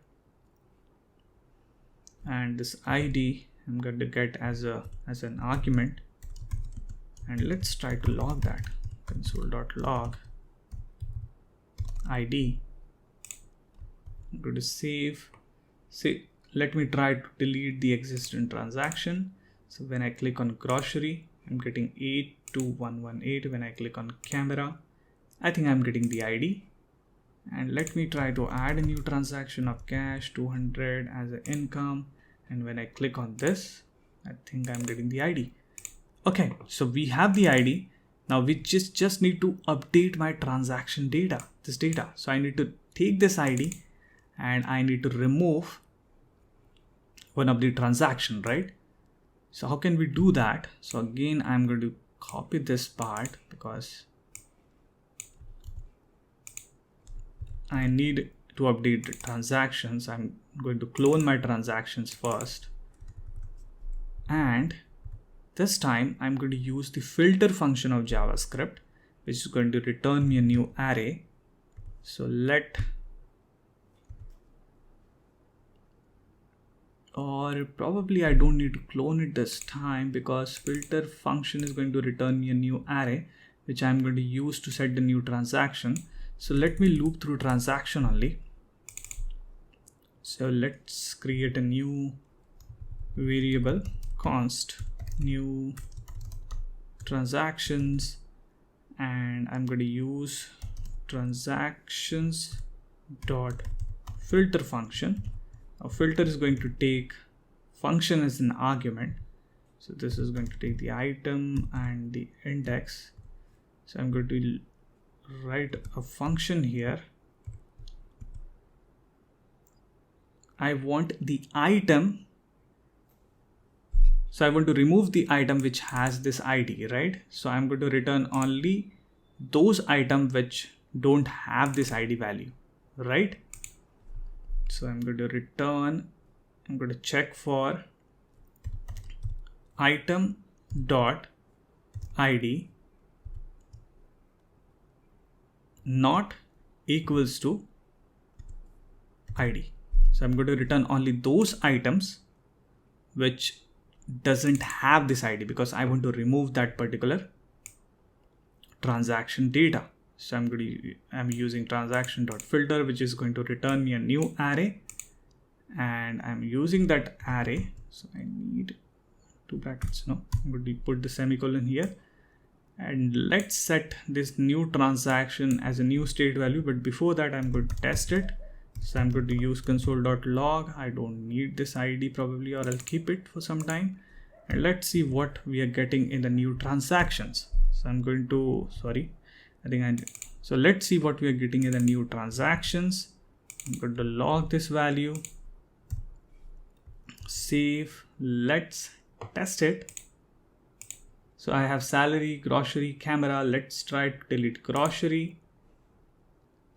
[SPEAKER 1] and this ID I'm going to get as an argument, and let's try to log that. console.log ID. I'm going to save. See, let me try to delete the existing transaction. So when I click on grocery, I'm getting 82118. When I click on camera, I think I'm getting the ID. And let me try to add a new transaction of cash 200 as an income. And when I click on this, I think I'm getting the ID. Okay, so we have the ID. Now we just need to update my transaction data, this data. So I need to take this ID and I need to remove one of the transaction, right? So how can we do that? So again, I'm going to copy this part because I need to update the transactions. I'm going to clone my transactions first. And this time I'm going to use the filter function of JavaScript, which is going to return me a new array. So probably I don't need to clone it this time because filter function is going to return me a new array, which I'm going to use to set the new transaction. So let me loop through transaction only. So let's create a new variable, const new transactions, and I'm going to use transactions dot filter function. Now filter is going to take function as an argument. So this is going to take the item and the index. So I'm going to write a function here. I want the item. So I want to remove the item which has this ID, right? So I'm going to return only those items which don't have this ID value, right? So I'm going to check for item dot ID not equals to ID. So I'm going to return only those items which doesn't have this ID because I want to remove that particular transaction data. So I'm using transaction.filter, which is going to return me a new array, and I'm using that array. So I need two brackets. No, I'm going to put the semicolon here, and let's set this new transaction as a new state value. But before that, I'm going to test it. So I'm going to use console.log. I don't need this ID probably, or I'll keep it for some time. And let's see what we are getting in the new transactions. So I'm going to, so let's see what we are getting in the new transactions. I'm going to log this value, save, let's test it. So I have salary, grocery, camera. Let's try to delete grocery.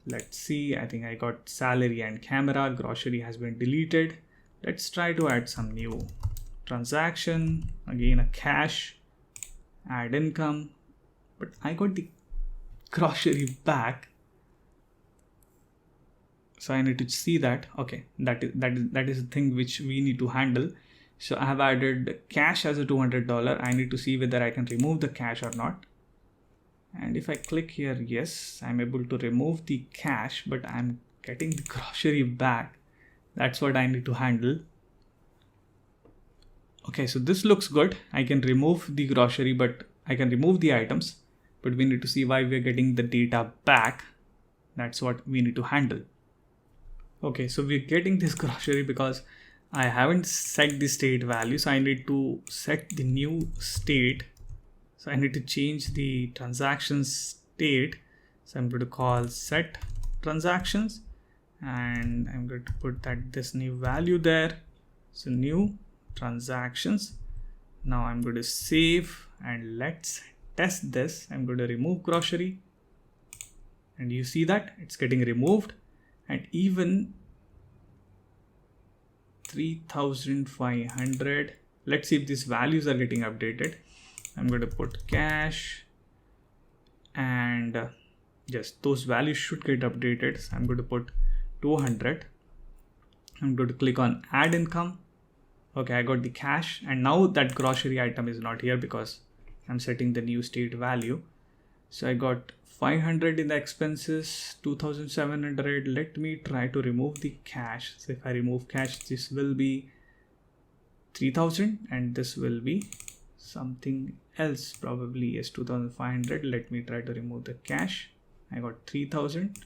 [SPEAKER 1] Let's see, I think I got salary and camera. Grocery has been deleted. Let's try to add some new transaction. Again, a cash, add income, but I got the grocery back. So I need to see that. Okay, that is the thing which we need to handle. So I have added cash as a $200. I need to see whether I can remove the cash or not. And if I click here, yes, I'm able to remove the cash, but I'm getting the grocery back. That's what I need to handle. Okay, so this looks good. I can remove the grocery, but I can remove the items, but we need to see why we're getting the data back. That's what we need to handle. Okay, so we're getting this grocery because I haven't set the state value. So I need to set the new state. So I need to change the transaction state. So I'm going to call set transactions, and I'm going to put this new value there. So new transactions. Now I'm going to save and let's test this. I'm going to remove grocery, and you see that it's getting removed, and even 3,500. Let's see if these values are getting updated. I'm going to put cash, and yes, those values should get updated. So I'm going to put 200. I'm going to click on add income. Okay, I got the cash, and now that grocery item is not here because I'm setting the new state value. So I got 500 in the expenses, 2700. Let me try to remove the cash. So if I remove cash, this will be 3000 and this will be something else, probably yes, 2500. Let me try to remove the cash. I got 3000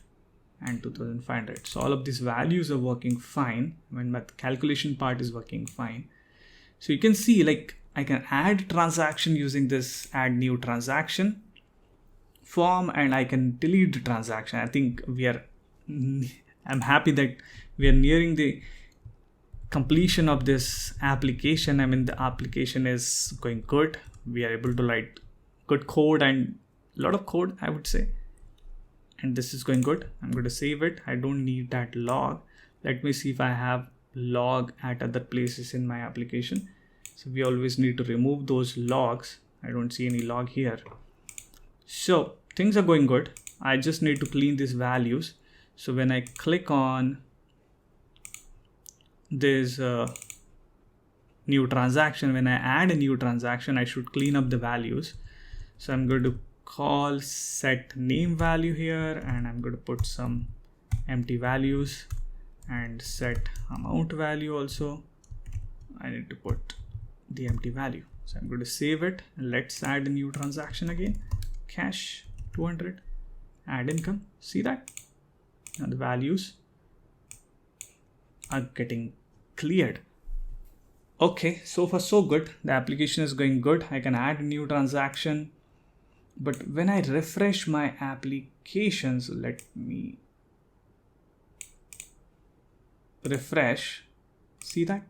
[SPEAKER 1] and 2500. So all of these values are working fine when my calculation part is working fine. So you can see, like, I can add transaction using this add new transaction form, and I can delete the transaction. I think I'm happy that we are nearing the completion of this application. I mean, the application is going good. We are able to write good code and a lot of code, I would say. And this is going good. I'm going to save it. I don't need that log. Let me see if I have log at other places in my application. So we always need to remove those logs. I don't see any log here. So things are going good. I just need to clean these values. So when I click on this new transaction, when I add a new transaction, I should clean up the values. So I'm going to call set name value here, and I'm going to put some empty values and set amount value also. I need to put the empty value. So I'm going to save it. Let's add a new transaction again. Cash 200, add income. See that? Now the values are getting cleared. Okay, so far so good. The application is going good. I can add a new transaction. But when I refresh my applications, let me refresh. See that?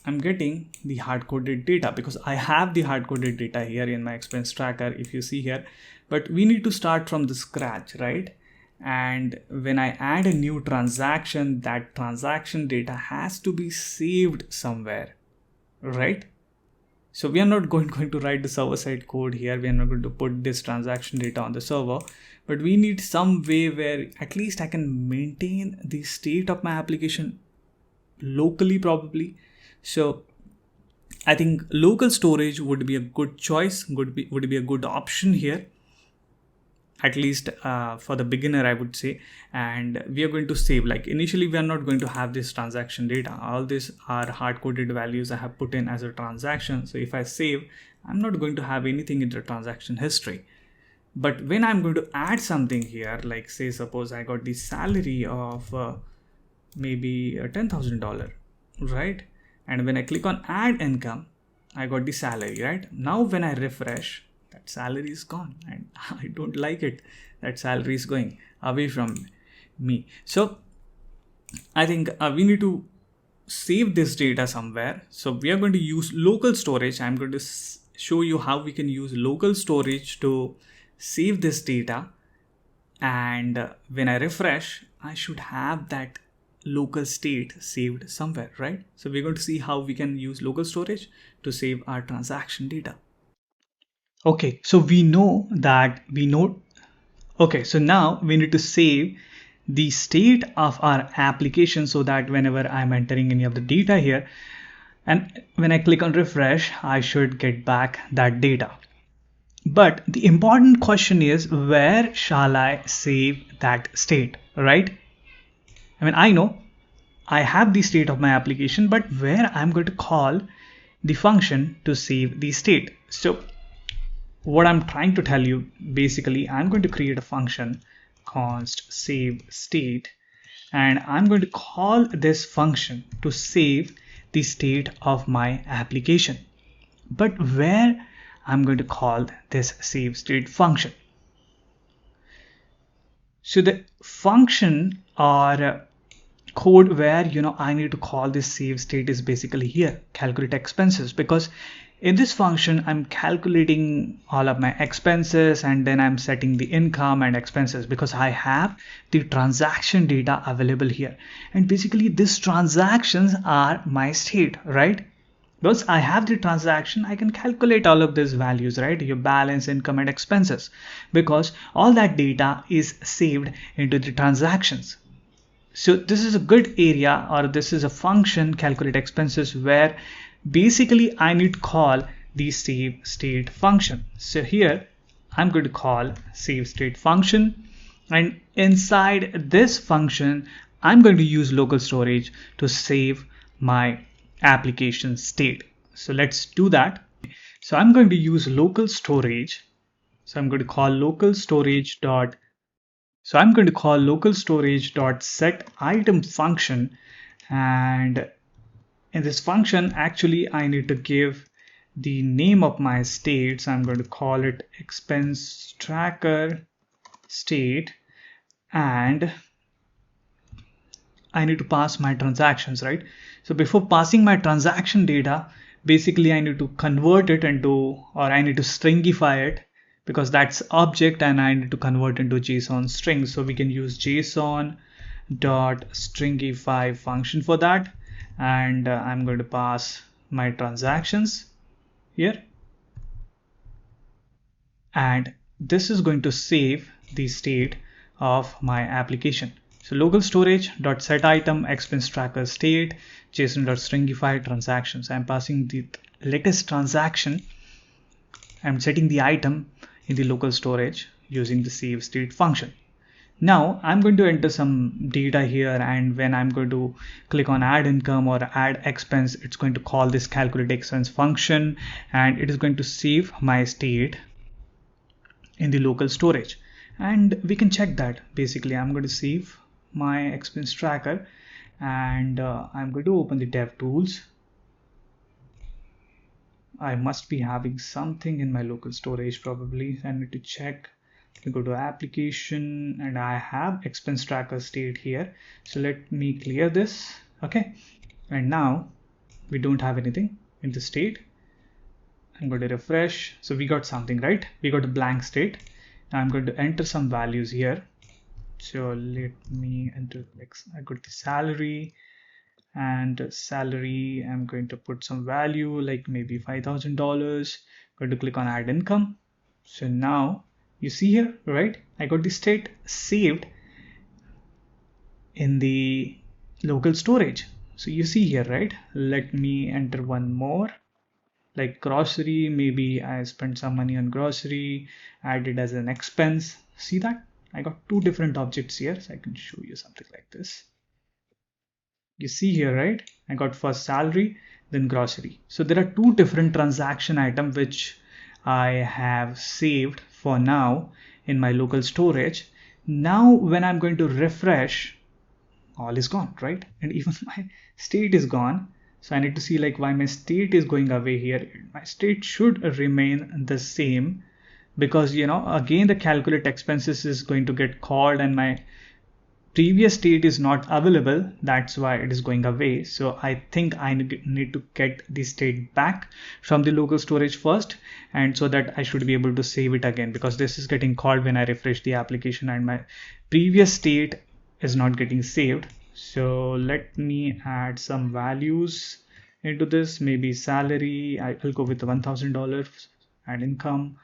[SPEAKER 1] I'm getting the hard-coded data because I have the hard-coded data here in my expense tracker, if you see here. But we need to start from the scratch, right? And when I add a new transaction, that transaction data has to be saved somewhere, right? So we are not going to write the server-side code here. We are not going to put this transaction data on the server, but we need some way where at least I can maintain the state of my application locally, probably. So I think local storage would be a good choice, would be a good option here, at least for the beginner, I would say. And we are going to save, like initially we are not going to have this transaction data. All these are hard-coded values I have put in as a transaction. So if I save, I'm not going to have anything in the transaction history. But when I'm going to add something here, like say suppose I got the salary of maybe $10,000, right? And when I click on add income, I got the salary, right? Now when I refresh, that salary is gone and I don't like it. That salary is going away from me. So I think we need to save this data somewhere. So we are going to use local storage. I'm going to show you how we can use local storage to save this data. And when I refresh, I should have that local state saved somewhere, right? So we're going to see how we can use local storage to save our transaction data. Okay, so okay, so now we need to save the state of our application so that whenever I'm entering any of the data here, and when I click on refresh, I should get back that data. But the important question is, where shall I save that state, right? I mean, I know I have the state of my application, but where I'm going to call the function to save the state. So what I'm trying to tell you, basically, I'm going to create a function const save state, and I'm going to call this function to save the state of my application. But where I'm going to call this save state function. So the function or code where I need to call this save state is basically here, calculate expenses, because in this function I'm calculating all of my expenses and then I'm setting the income and expenses because I have the transaction data available here. And basically these transactions are my state, right? Once I have the transaction, I can calculate all of these values, right? Your balance, income, and expenses, because all that data is saved into the transactions. So this is a good area, or this is a function, calculate expenses, where basically I need to call the save state function. So here I'm going to call save state function, and inside this function I'm going to use local storage to save my application state. So let's do that. So I'm going to use local storage. So I'm going to call local storage dot set item function, and in this function actually I need to give the name of my state. So I'm going to call it expense tracker state, and I need to pass my transactions, right? So before passing my transaction data, basically I need to convert it into, or I need to stringify it, because that's object and I need to convert into JSON string. So we can use JSON dot stringify function for that, and I'm going to pass my transactions here, and this is going to save the state of my application. So local storage dot set item expense tracker state JSON dot stringify transactions. I'm passing the latest transaction. I'm setting the item in the local storage using the save state function. Now I'm going to enter some data here, and when I'm going to click on add income or add expense, it's going to call this calculate expense function, and it is going to save my state in the local storage. And we can check that. Basically I'm going to save my expense tracker, and I'm going to open the dev tools. I must be having something in my local storage probably. I need to check. I go to application, and I have expense tracker state here. So let me clear this. Okay, and now we don't have anything in the state. I'm going to refresh. So we got something, right? We got a blank state. Now I'm going to enter some values here. So let me enter, I got the salary, and salary I'm going to put some value like maybe $5,000. Going to click on add income. So now you see here, right? I got the state saved in the local storage. So you see here, right? Let me enter one more, like grocery. Maybe I spent some money on grocery, added as an expense. See that? I got two different objects here, so I can show you something like this. You see here, right? I got first salary, then grocery. So there are two different transaction items which I have saved for now in my local storage. Now when I'm going to refresh, all is gone, right? And even my state is gone. So I need to see like why my state is going away here. My state should remain the same, because again the calculate expenses is going to get called and my previous state is not available. That's why it is going away. So I think I need to get the state back from the local storage first, and so that I should be able to save it again, because this is getting called when I refresh the application and my previous state is not getting saved. So let me add some values into this. Maybe salary, I'll go with the $1,000. Add income,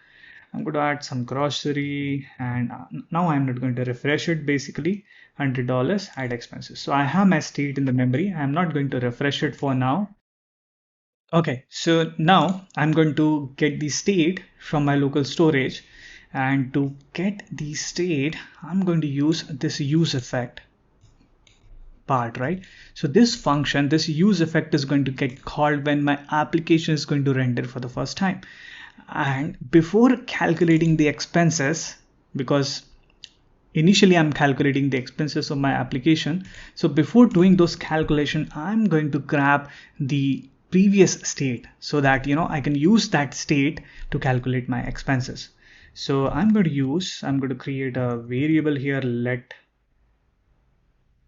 [SPEAKER 1] I'm going to add some grocery, and now I'm not going to refresh it. Basically $100, add expenses. So I have my state in the memory. I'm not going to refresh it for now. Okay, so now I'm going to get the state from my local storage, and to get the state I'm going to use this use effect part, right? So this function, this use effect, is going to get called when my application is going to render for the first time. And before calculating the expenses, because initially I'm calculating the expenses of my application, so before doing those calculations I'm going to grab the previous state, so that I can use that state to calculate my expenses. So I'm going to create a variable here, let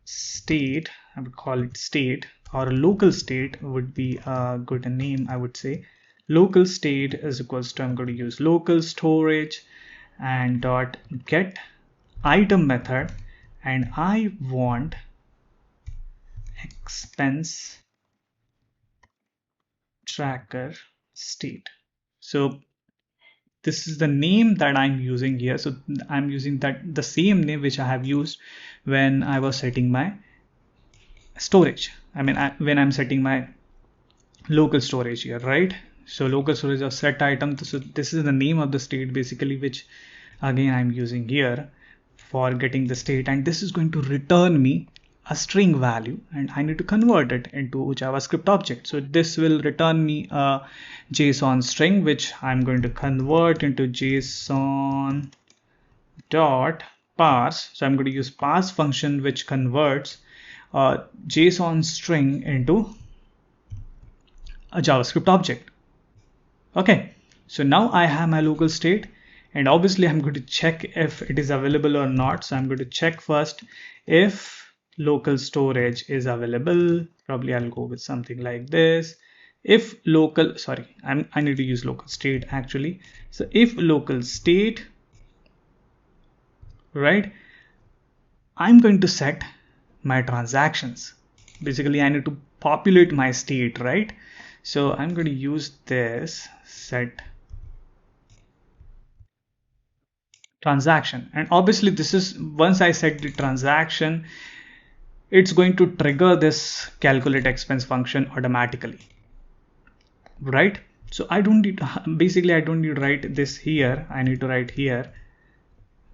[SPEAKER 1] state, I would call it state, or local state would be a good name, I would say. Local state is equals to, I'm going to use local storage and dot get item method, and I want expense tracker state. So this is the name that I'm using here. So I'm using the same name which I have used when I was setting my storage. When I'm setting my local storage here, right? So local storage of set item. So this is the name of the state basically, which again I'm using here for getting the state, and this is going to return me a string value, and I need to convert it into JavaScript object. So this will return me a JSON string, which I'm going to convert into JSON dot parse. So I'm going to use parse function, which converts a JSON string into a JavaScript object. Okay, so now I have my local state, and obviously I'm going to check if it is available or not. So I'm going to check first if local storage is available. Probably I'll go with something like this. If local, sorry, I need to use local state actually. So if local state, right, I'm going to set my transactions. Basically I need to populate my state, right? So I'm going to use this set transaction, and obviously this is, once I set the transaction, it's going to trigger this calculate expense function automatically, right? So I don't need, basically I don't need to write this here. I need to write here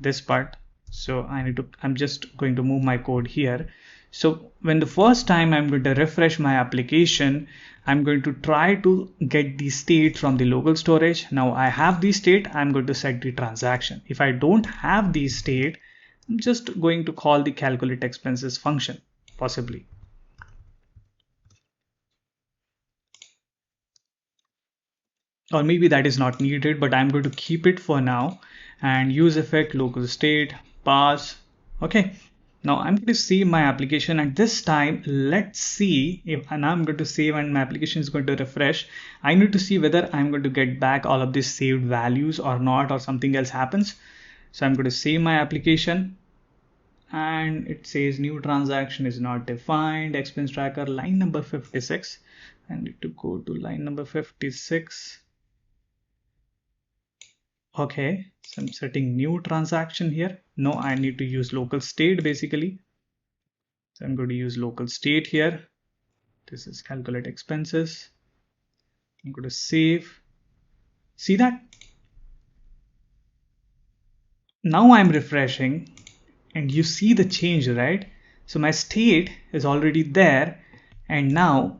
[SPEAKER 1] this part. So I'm just going to move my code here. So when the first time I'm going to refresh my application, I'm going to try to get the state from the local storage. Now I have the state, I'm going to set the transaction. If I don't have the state, I'm just going to call the calculate expenses function, possibly. Or maybe that is not needed, but I'm going to keep it for now and use effect local state parse. Okay, now I'm going to save my application, and this time let's see if, and I'm going to save and my application is going to refresh. I need to see whether I'm going to get back all of these saved values or not, or something else happens. So I'm going to save my application, and it says new transaction is not defined, expense tracker line number 56. I need to go to line number 56. Okay, so I'm setting new transaction here. No, I need to use local state basically. So I'm going to use local state here. This is calculate expenses. I'm going to save. See that? Now I'm refreshing and you see the change, right? So my state is already there, and now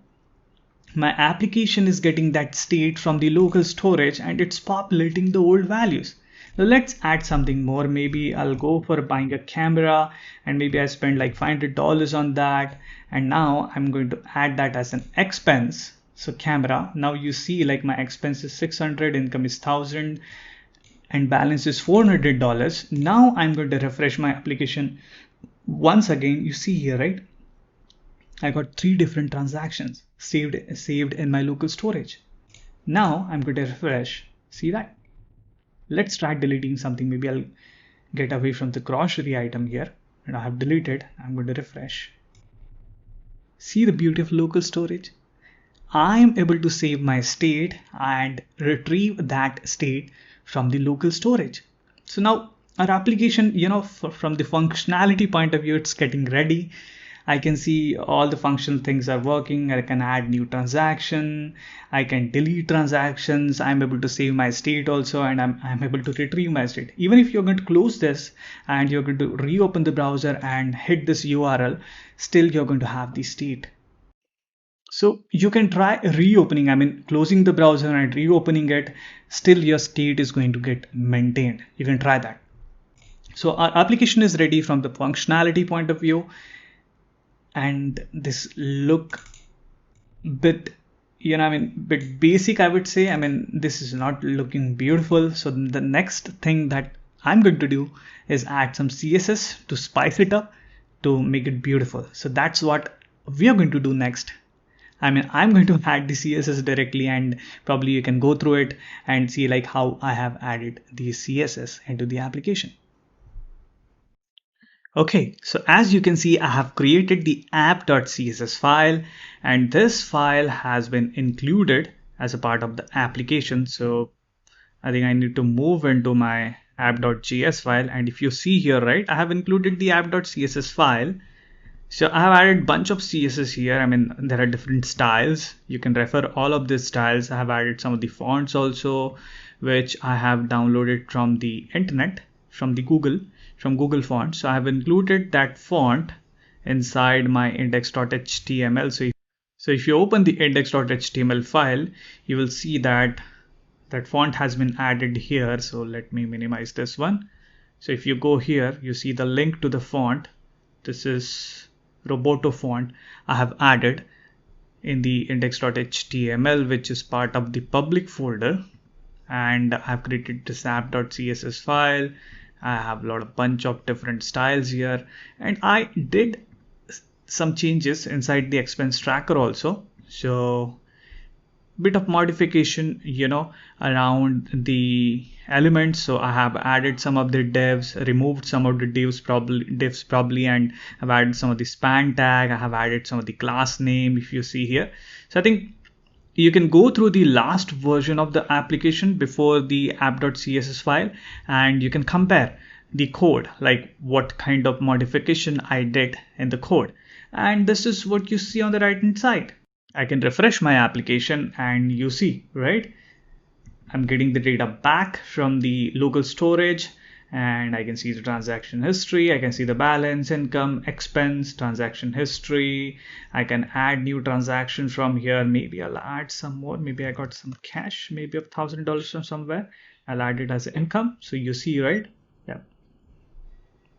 [SPEAKER 1] my application is getting that state from the local storage and it's populating the old values. Now let's add something more. Maybe I'll go for buying a camera, and maybe I spend like $500 on that, and now I'm going to add that as an expense. So camera, now you see like my expense is 600, income is 1000, and balance is $400. Now I'm going to refresh my application once again. You see here, right? I got 3 different transactions saved in my local storage. Now I'm going to refresh. See that? Let's try deleting something. Maybe I'll get away from the grocery item here, and I have deleted. I'm going to refresh. See the beauty of local storage? I'm able to save my state and retrieve that state from the local storage. So now our application, from the functionality point of view, it's getting ready. I can see all the functional things are working. I can add new transaction. I can delete transactions. I'm able to save my state also, and I'm able to retrieve my state. Even if you're going to close this and you're going to reopen the browser and hit this URL, still you're going to have the state. So you can try reopening, closing the browser and reopening it, still your state is going to get maintained. You can try that. So our application is ready from the functionality point of view. And this look bit, bit basic, I would say. This is not looking beautiful. So the next thing that I'm going to do is add some CSS to spice it up, to make it beautiful. So that's what we are going to do next. I'm going to add the CSS directly, and probably you can go through it and see like how I have added the CSS into the application. Okay, so as you can see, I have created the app.css file, and this file has been included as a part of the application. So I think I need to move into my app.js file, and if you see here, right, I have included the app.css file. So I have added bunch of CSS here. I mean, there are different styles. You can refer all of these styles. I have added some of the fonts also, which I have downloaded from the internet, from Google Fonts. So I have included that font inside my index.html. So if you open the index.html file, you will see that that font has been added here. So let me minimize this one. So if you go here, you see the link to the font. This is Roboto font I have added in the index.html, which is part of the public folder, and I have created this app.css file. I have a bunch of different styles here, and I did some changes inside the expense tracker also. So bit of modification, around the elements. So I have added some of the divs, removed some of the divs probably, and I've added some of the span tag. I have added some of the class name, if you see here. So I think you can go through the last version of the application before the app.css file, and you can compare the code, like what kind of modification I did in the code. And this is what you see on the right hand side. I can refresh my application and you see, right? I'm getting the data back from the local storage, and I can see the transaction history. I can see the balance, income, expense, transaction history. I can add new transactions from here. Maybe I'll add some more. Maybe I got some cash, maybe $1,000 from somewhere. I'll add it as income. So you see, right? Yeah.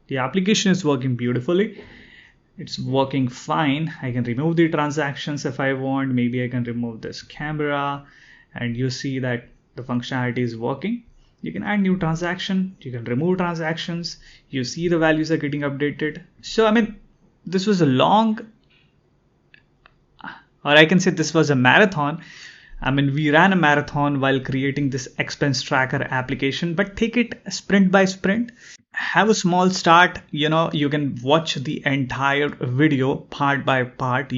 [SPEAKER 1] The application is working beautifully. It's working fine. I can remove the transactions if I want. Maybe I can remove this camera, and you see that the functionality is working. You can add new transaction, you can remove transactions, you see the values are getting updated. So I mean, this was a long, or I can say this was a marathon. I mean, we ran a marathon while creating this expense tracker application, but take it sprint by sprint. Have a small start, you can watch the entire video part by part,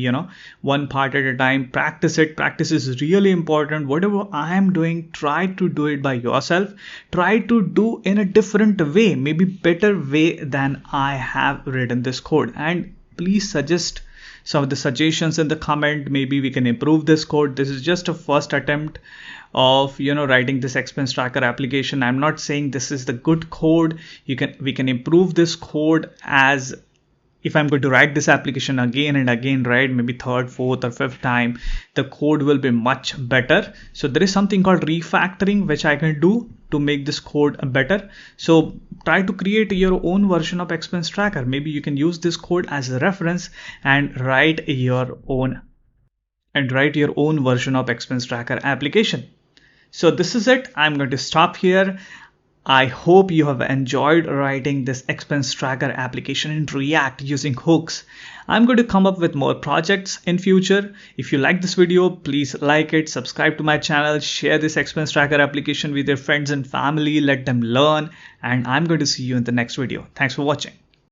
[SPEAKER 1] one part at a time. Practice it. Practice is really important. Whatever I am doing, try to do it by yourself. Try to do in a different way, maybe better way than I have written this code. And please suggest some of the suggestions in the comment. Maybe we can improve this code. This is just a first attempt of writing this expense tracker application. I'm not saying this is the good code. We can improve this code. As if I'm going to write this application again and again, right, maybe third, fourth or fifth time, the code will be much better. So there is something called refactoring which I can do to make this code better. So try to create your own version of expense tracker. Maybe you can use this code as a reference and write your own version of expense tracker application. So this is it. I'm going to stop here. I hope you have enjoyed writing this expense tracker application in React using hooks. I'm going to come up with more projects in future. If you like this video, please like it, subscribe to my channel, share this expense tracker application with your friends and family, let them learn, and I'm going to see you in the next video. Thanks for watching.